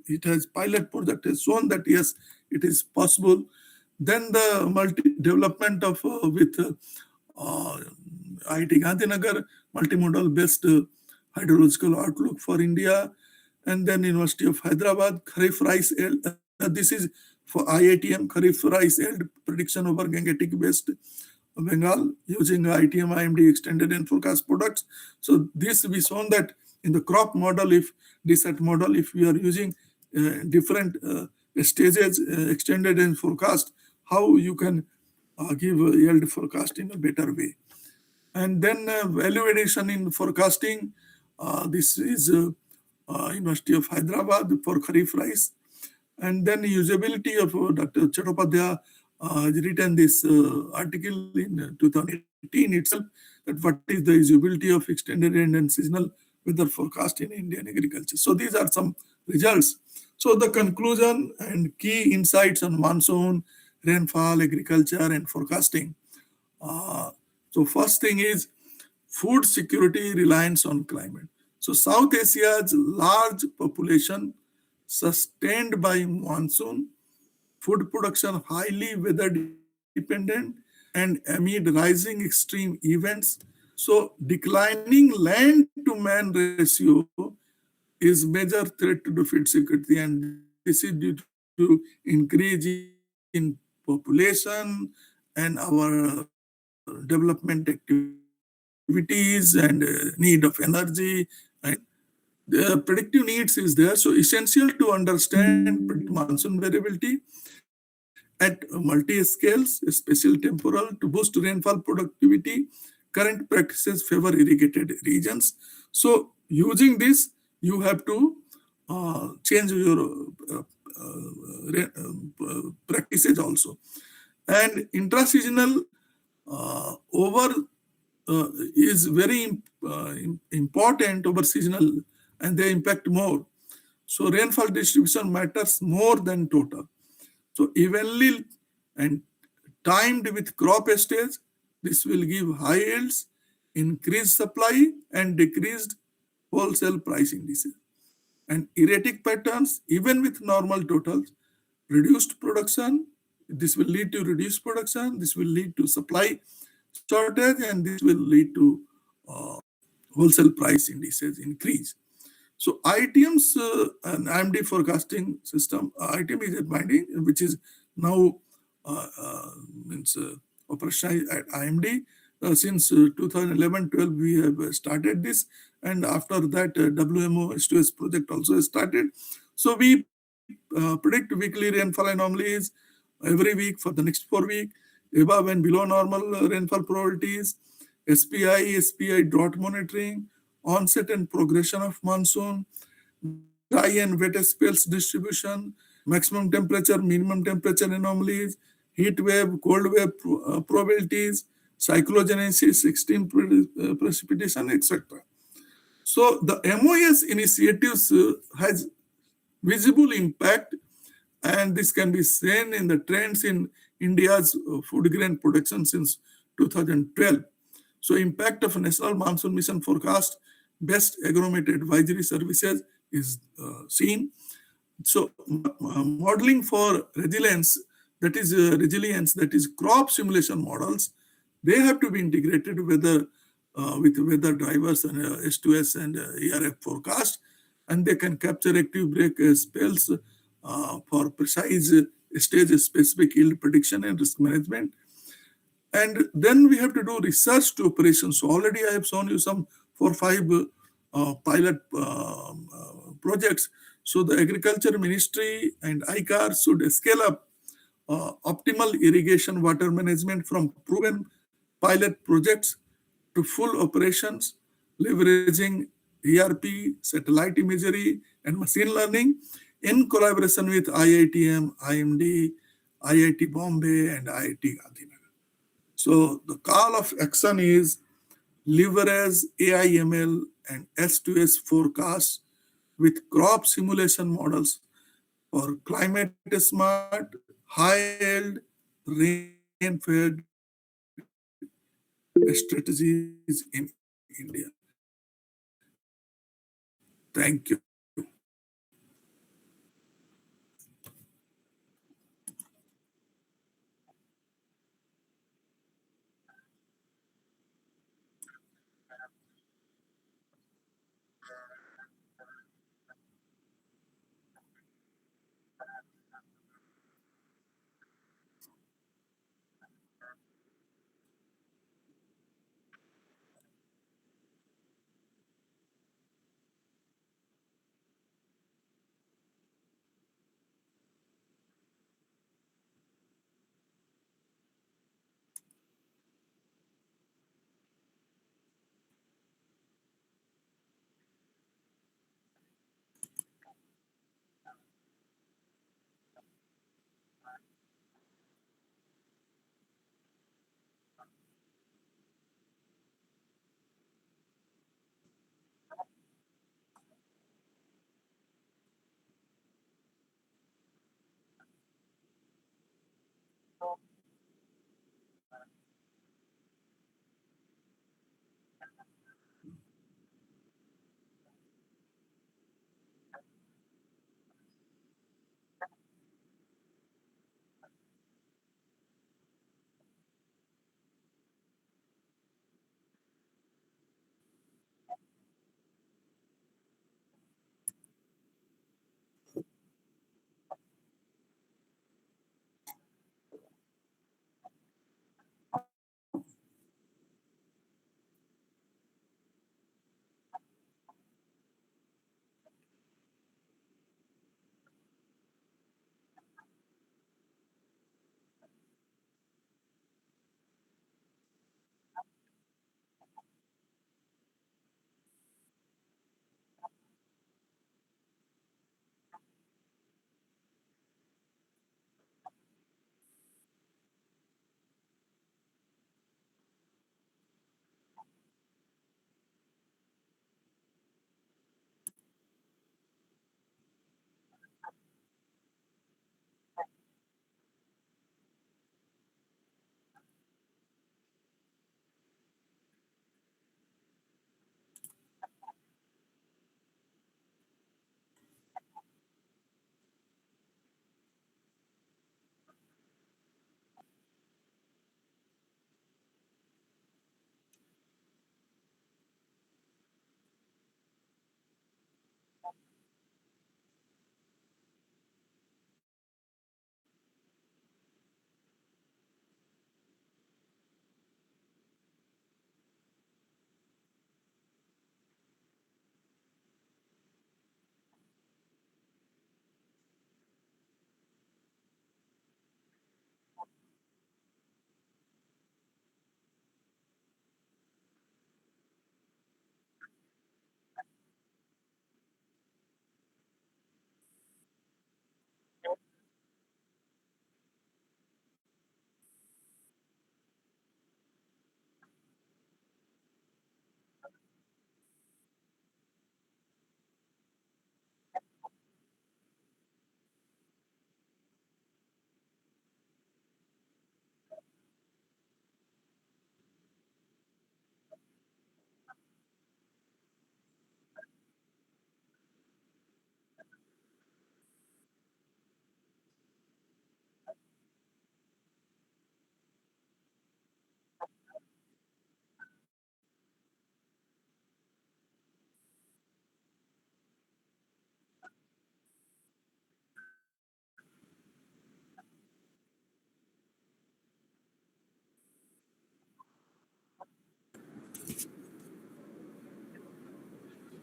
it has pilot project has shown that yes, it is possible. Then the multi development of with IIT Gandhinagar multimodal based hydrological outlook for India, and then University of Hyderabad Kharif rice yield. This is for IITM Kharif rice yield prediction over Gangetic based Bengal using ITM IMD extended and forecast products. So this we shown that in the crop model, if DSAT model, if we are using different stages, extended and forecast, how you can give a yield forecast in a better way. And then value addition in forecasting. This is University of Hyderabad for Kharif rice. And then usability of Dr. Chattopadhyay has written this article in 2018 itself, that what is the usability of extended and seasonal weather forecast in Indian agriculture. So these are some results. So the conclusion and key insights on monsoon, rainfall, agriculture, and forecasting. So first thing is food security reliance on climate. So South Asia's large population sustained by monsoon, food production highly weather dependent, and amid rising extreme events. So declining land to man ratio is major threat to the food security, and this is due to increase in population and our development activities and need of energy. And the predictive needs is there. So essential to understand predict monsoon variability at multi-scales, spatial temporal to boost rainfall productivity. Current practices favor irrigated regions. So using this, you have to change your practices also. And intra-seasonal over is very important over seasonal, and they impact more. So rainfall distribution matters more than total. So evenly and timed with crop stage, this will give high yields, increased supply, and decreased wholesale price indices. And erratic patterns, even with normal totals, reduced production. This will lead to reduced production. This will lead to supply shortage, and this will lead to uh, wholesale price indices increase. So ITM's an IMD forecasting system. ITM is a binding which is now means operationalized at IMD. Since 2011-12, we have started this, and after that, WMO S2S project also started. So we predict weekly rainfall anomalies every week for the next 4 weeks, above and below normal rainfall probabilities, SPI drought monitoring, onset and progression of monsoon, dry and wet spells distribution, maximum temperature, minimum temperature anomalies, heat wave, cold wave probabilities, cyclogenesis, extreme precipitation, etc. So the MOS initiatives has visible impact, and this can be seen in the trends in India's food grain production since 2012. So impact of National Monsoon Mission forecast, best agronomy advisory services is seen. So modeling for resilience, that is crop simulation models, they have to be integrated with weather drivers and S2S and ERF forecast, and they can capture active break spells for precise stage specific yield prediction and risk management. And then we have to do research to operations. So already I have shown you some 4 5 pilot projects. So the Agriculture Ministry and ICAR should scale up optimal irrigation water management from proven pilot projects to full operations, leveraging ERP, satellite imagery, and machine learning in collaboration with IITM, IMD, IIT Bombay, and IIT Gandhinagar. So the call of action is leverage AIML and S2S forecasts with crop simulation models for climate smart, high yield, rain fed strategies in India. Thank you.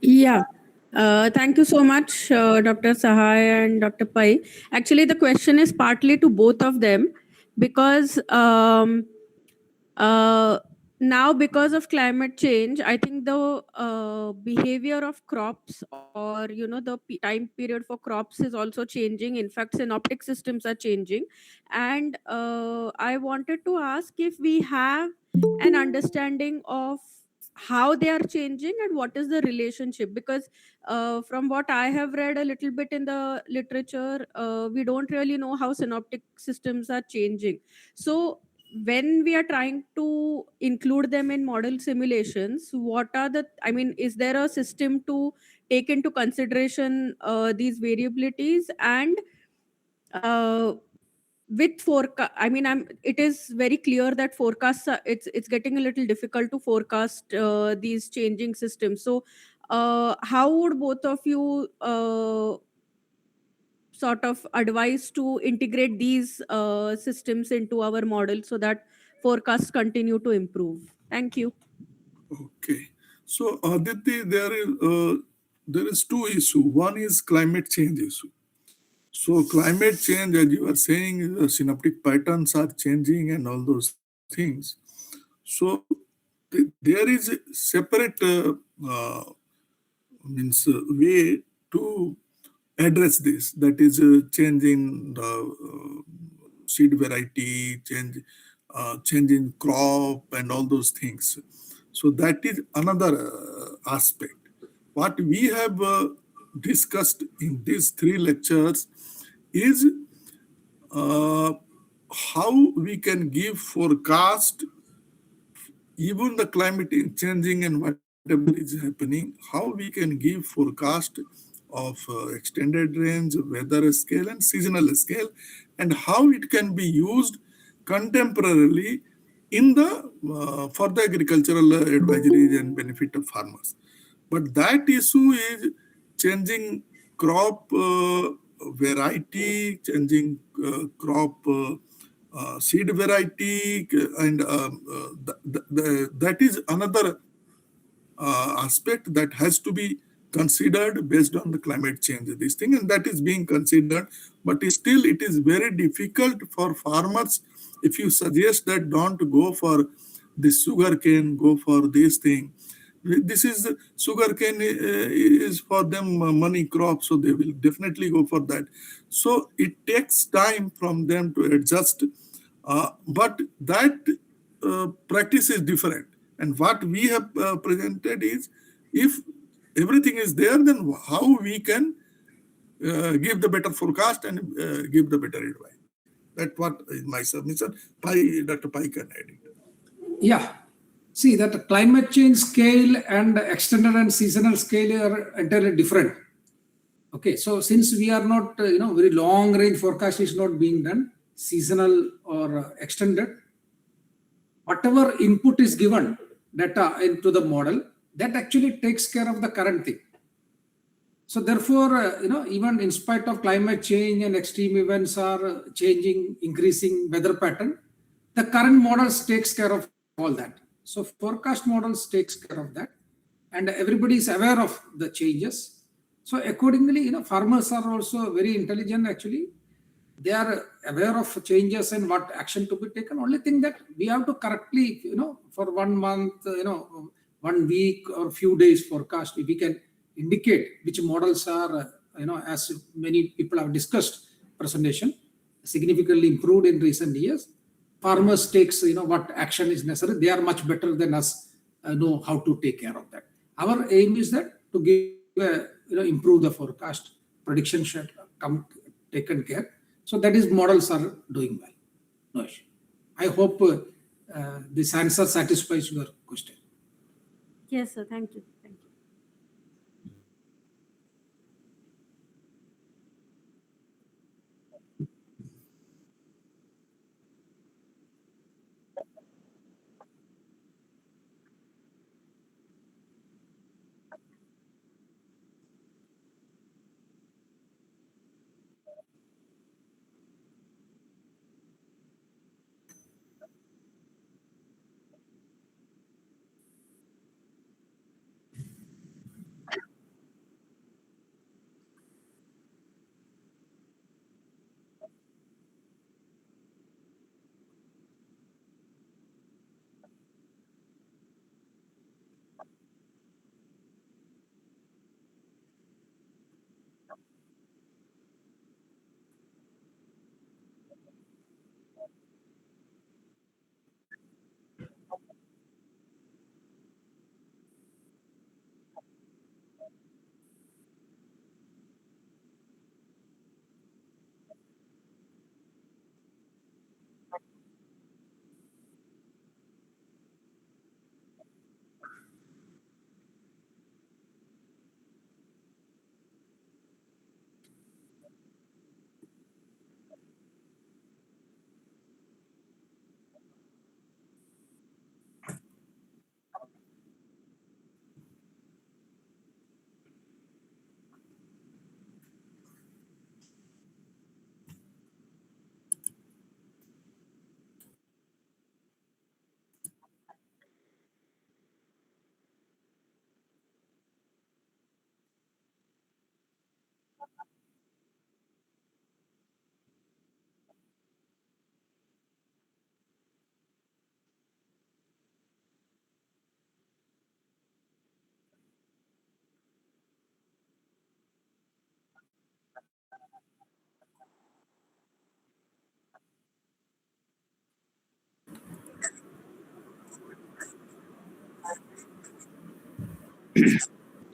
Yeah. Thank you so much, Dr. Sahai and Dr. Pai. Actually, the question is partly to both of them because uh, now, because of climate change, I think the behavior of crops, or the time period for crops is also changing. In fact, synoptic systems are changing, and I wanted to ask if we have an understanding of how they are changing and what is the relationship, because from what I have read a little bit in the literature, we don't really know how synoptic systems are changing. So when we are trying to include them in model simulations, what are the, I mean, is there a system to take into consideration these variabilities? And uh, with forecast, I mean, it is very clear that forecasts it's getting a little difficult to forecast these changing systems. So how would both of you sort of advise to integrate these systems into our model so that forecasts continue to improve? Thank you. Okay. So Aditi, there is two issue. One is climate change issue. So climate change, as you are saying, synaptic patterns are changing and all those things. So there is a separate way to address this. That is changing the seed variety, changing crop, and all those things. So that is another aspect. What we have discussed in these three lectures is uh, how we can give forecast even the climate is changing and whatever is happening, how we can give forecast of extended range, weather scale, and seasonal scale, and how it can be used contemporarily in the for the agricultural advisories and benefit of farmers. But that issue is changing crop variety, changing crop seed variety, and that is another aspect that has to be considered based on the climate change, this thing, and that is being considered. But still, it is very difficult for farmers. If you suggest that don't go for this sugar cane, go for this thing. This is sugar cane is for them money crop, so they will definitely go for that. So it takes time from them to adjust, but that practice is different. And what we have presented is, if everything is there, then how we can give the better forecast and give the better advice. That's what is my submission. Dr. Pai can add it. Yeah. See that climate change scale and extended and seasonal scale are entirely different. Okay, so since we are not, very long range forecast is not being done, seasonal or extended, whatever input is given data into the model, that actually takes care of the current thing. So therefore, even in spite of climate change and extreme events are changing, increasing weather pattern, the current models takes care of all that. So forecast models takes care of that, and everybody is aware of the changes. So accordingly, farmers are also very intelligent. Actually, they are aware of changes and what action to be taken. Only thing that we have to correctly, for 1 month, 1 week or few days forecast, we can indicate which models are, as many people have discussed presentation, significantly improved in recent years. Farmers takes, what action is necessary. They are much better than us, know how to take care of that. Our aim is that to give, improve the forecast. Prediction should come taken care. So that is models are doing well. No issue. I hope this answer satisfies your question. Yes, sir. Thank you. Thank you.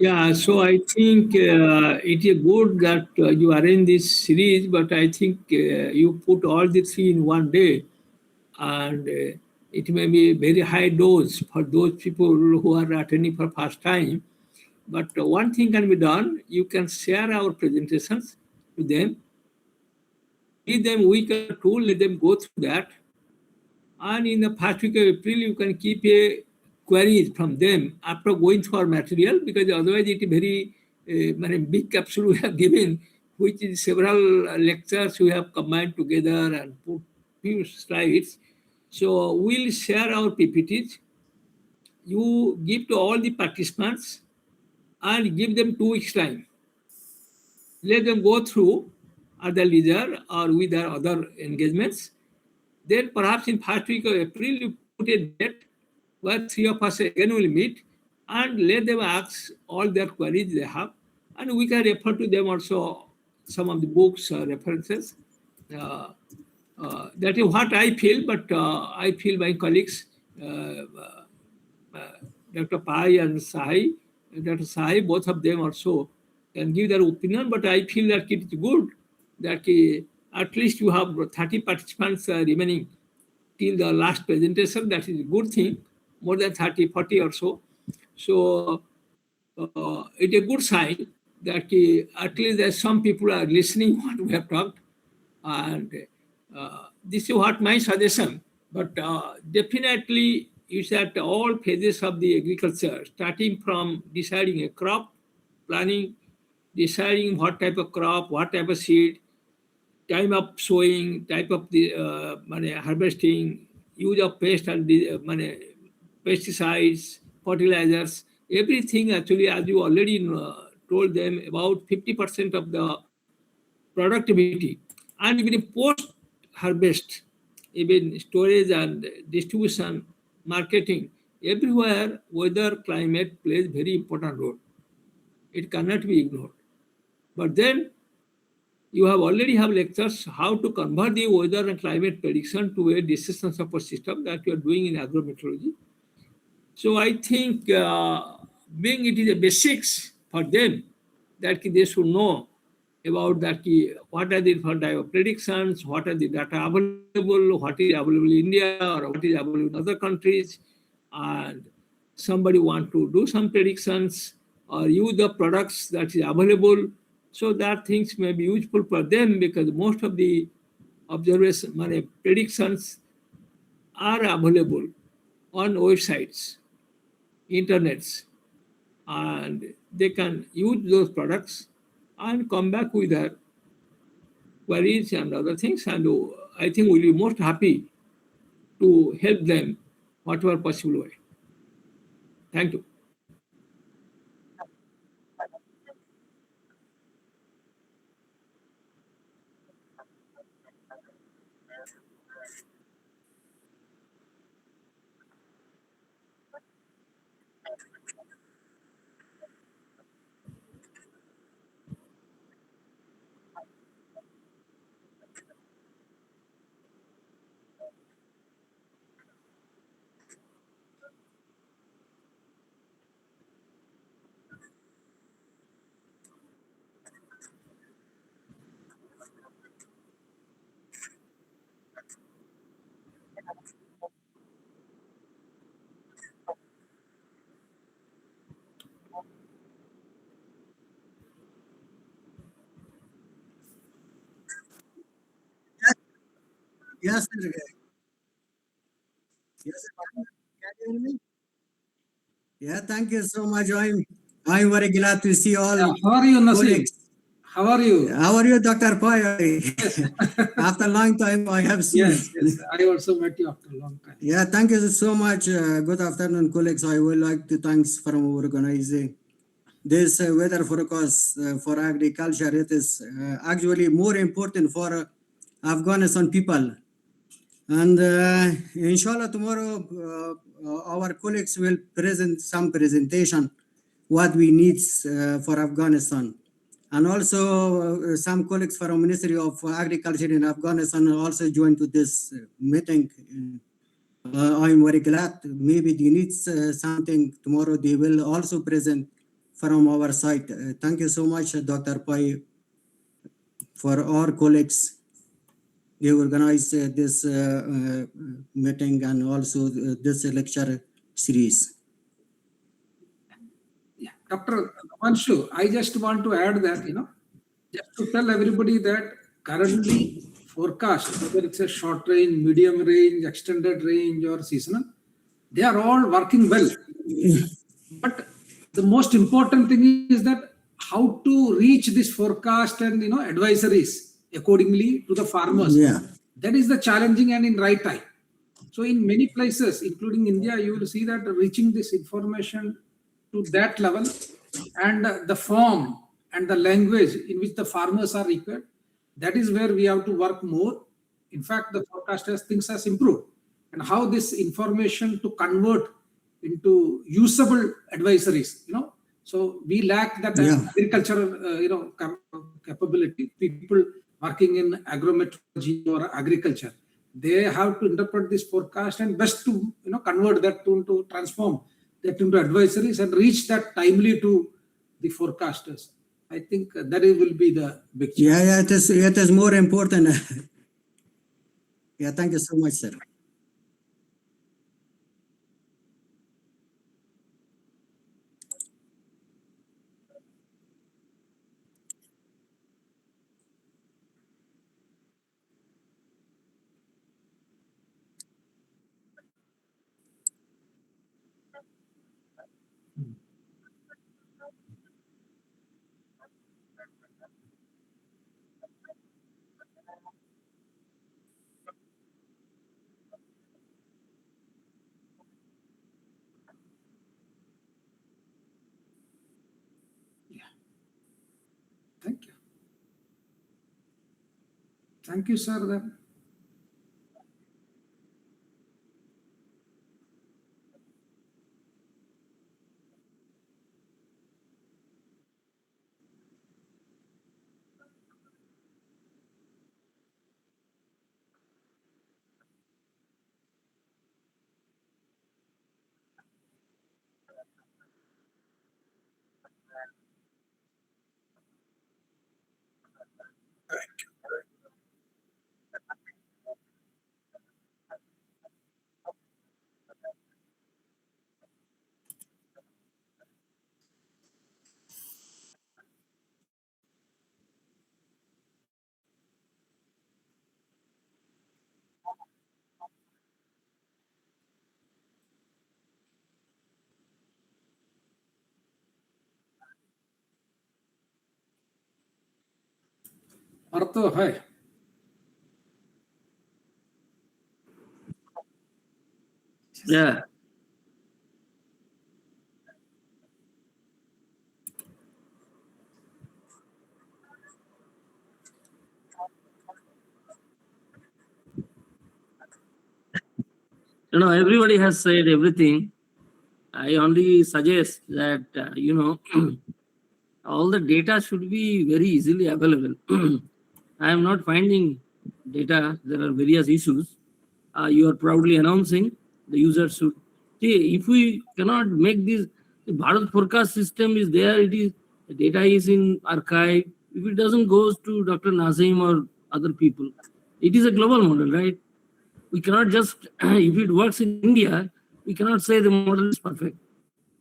Yeah, so I think it is good that you arrange this series, but I think you put all the three in one day, and it may be very high dose for those people who are attending for first time. But one thing can be done: you can share our presentations to them, give them week or two, let them go through that, and in the first week of April, you can keep a queries from them after going through our material, because otherwise it is very big capsule we have given, which is several lectures we have combined together and put few slides. So we'll share our PPTs. You give to all the participants and give them 2 weeks time. Let them go through at the leisure or with their other engagements. Then perhaps in first week of April, you put a date where three of us again will meet and let them ask all their queries they have. And we can refer to them also some of the books, references. That is what I feel, but I feel my colleagues, Dr. Pai and Sahai, Dr. Sahai, both of them also can give their opinion, but I feel that it is good that at least you have 30 participants remaining till the last presentation. That is a good thing, more than 30, 40 or so. So it's a good sign that at least there some people are listening what we have talked. And this is what my suggestion. But definitely it's at all phases of the agriculture, starting from deciding a crop, planning, deciding what type of crop, what type of seed, time of sowing, type of the harvesting, use of pest and pesticides, fertilizers, everything actually, as you already told them, about 50% of the productivity. And even post harvest, even storage and distribution, marketing, everywhere weather climate plays very important role. It cannot be ignored. But then you have already have lectures how to convert the weather and climate prediction to a decision support system that you are doing in agrometeorology. So I think being it is a basics for them that they should know about that what are the type of predictions, what are the data available, what is available in India or what is available in other countries, and somebody want to do some predictions or use the products that is available. So that things may be useful for them, because most of the observation predictions are available on websites, internets, and they can use those products and come back with their queries and other things. And I think we'll be most happy to help them whatever possible way. Thank you. Yes, sir. Yes, sir. Can you hear me? Yeah, thank you so much. I'm very glad to see all How are you, Naseem? colleagues. How are you? How are you, Dr. Pai? Yes. After a long time, I have seen. Yes. I also met you after a long time. Yeah, thank you so much. Good afternoon, colleagues. I would like to thanks for organizing this weather forecast for agriculture. It is actually more important for Afghanistan people. And inshallah, tomorrow our colleagues will present some presentation what we need for Afghanistan. And also some colleagues from Ministry of Agriculture in Afghanistan also joined to this meeting. I'm very glad. Maybe they need something tomorrow. They will also present from our side. Thank you so much, Dr. Pai, for our colleagues. They organized this meeting and also this lecture series. Yeah. Dr. Vanshu, I just want to add that, just to tell everybody that currently forecast, whether it's a short range, medium range, extended range, or seasonal, they are all working well. But the most important thing is that how to reach this forecast and advisories accordingly to the farmers. Yeah. That is the challenging and in right time. So in many places, including India, you will see that reaching this information to that level and the form and the language in which the farmers are required, that is where we have to work more. In fact, the forecasters things has improved, and how this information to convert into usable advisories. So we lack that Yeah. agricultural, capability. People working in agrometeorology or agriculture, they have to interpret this forecast and best to convert that to transform that into advisories and reach that timely to the forecasters. I think that will be the big challenge. Yeah, it is more important. Yeah, thank you so much, sir. Thank you. Thank you, sir. Then. Arto, hi. Yeah. Everybody has said everything. I only suggest that, all the data should be very easily available. I am not finding data. There are various issues. You are proudly announcing the user should. See, if we cannot make this, the Bharat forecast system is there, the data is in archive. If it doesn't goes to Dr. Nazim or other people, it is a global model, right? We cannot just, if it works in India, we cannot say the model is perfect.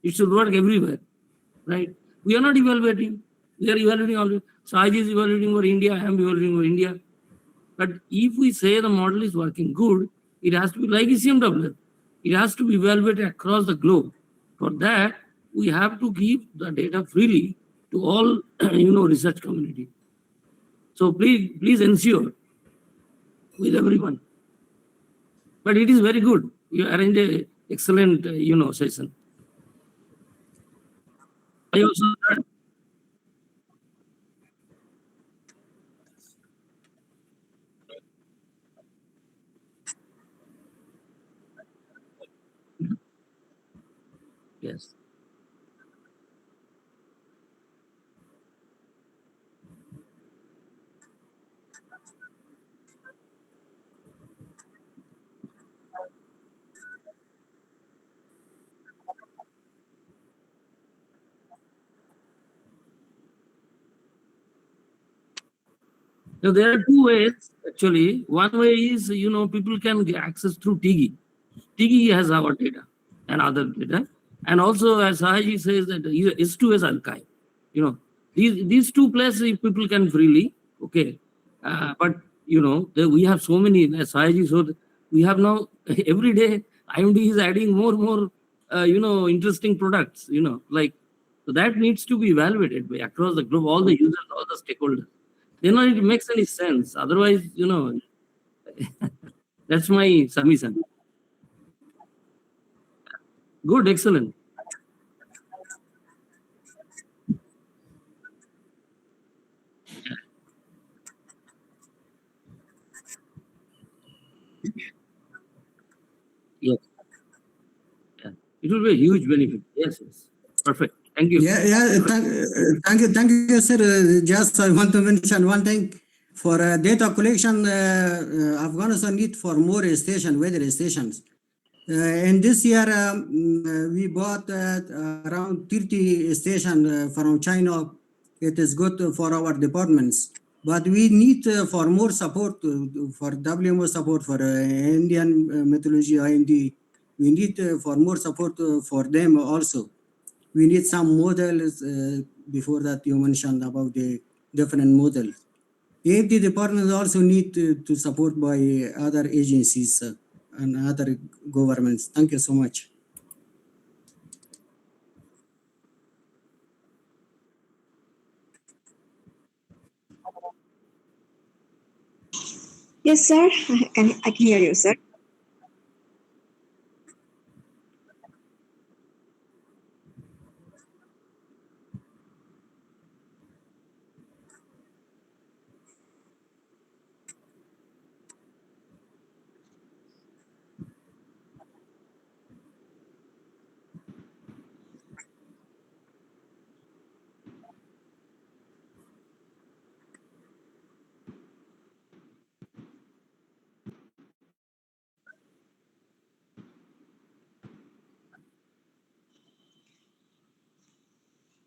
It should work everywhere, right? We are not evaluating. We are evaluating always. Sahai is evaluating for India, I am evaluating for India. But if we say the model is working good, it has to be like ECMW. It has to be evaluated across the globe. For that, we have to give the data freely to all, research community. So please ensure with everyone. But it is very good. You arrange a excellent, session. I also yes. Now, there are two ways actually. One way is, people can get access through TIGI. TIGI has our data and other data. And also, as Sahaji says, that S2S archive. These two places people can freely, okay. But, we have so many, as Sahaji showed, we have now every day IMD is adding more, interesting products, like, so that needs to be evaluated by across the globe, all the users, all the stakeholders. Then it makes any sense. Otherwise, that's my submission. Good, excellent. Yes, yeah. It will be a huge benefit. Yes, yes. Perfect. Thank you. Thank you, sir. Just I want to mention one thing. For data collection, Afghanistan need for more weather stations. And this year, we bought around 30 stations from China. It is good for our departments. But we need for more support, for WMO support, for Indian Meteorology, IMD. We need for more support for them also. We need some models before that you mentioned about the different models. If the departments also need to support by other agencies and other governments. Thank you so much. Yes, sir. I can hear you, sir.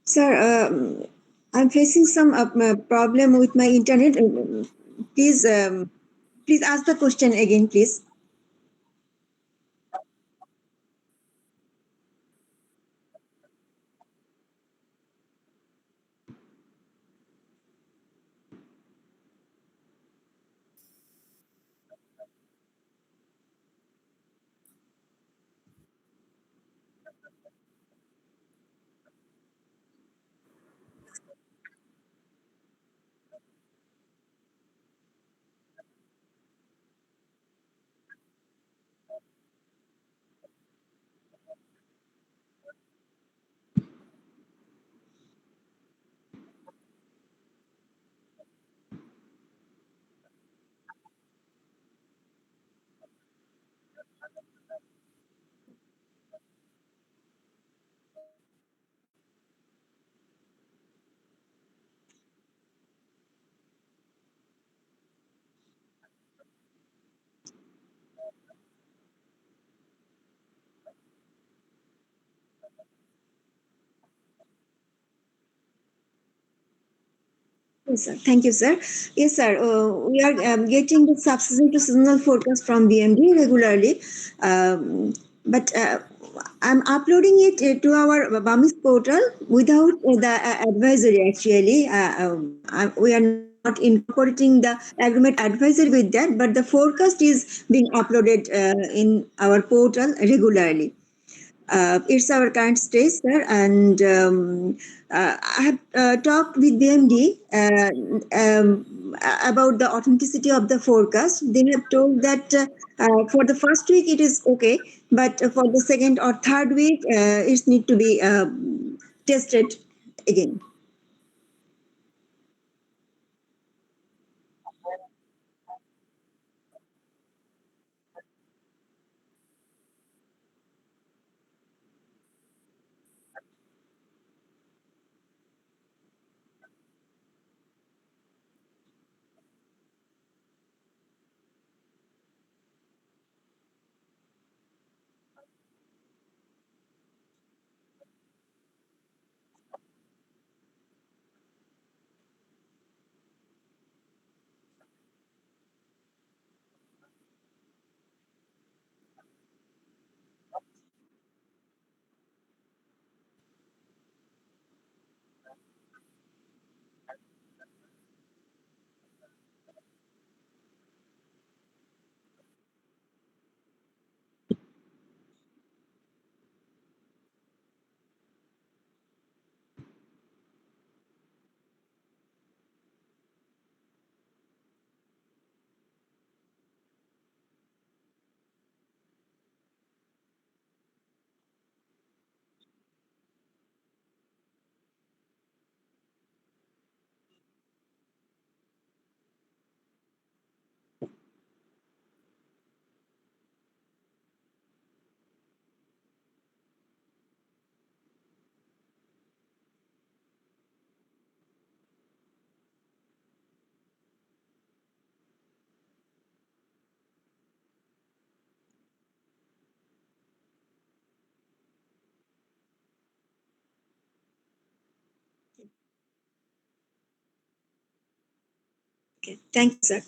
Sir, I'm facing some problem with my internet. Please, please ask the question again, please. Yes, sir. Thank you, sir. Yes, sir. We are getting the subsidy to seasonal forecast from BMD regularly, but I'm uploading it to our BAMIS portal without the advisory. Actually, we are not incorporating the agreement advisory with that, but the forecast is being uploaded in our portal regularly. It's our current stage, sir, and I have talked with BMD about the authenticity of the forecast. They have told that for the first week it is okay, but for the second or third week it need to be tested again. Okay. Thank you, sir.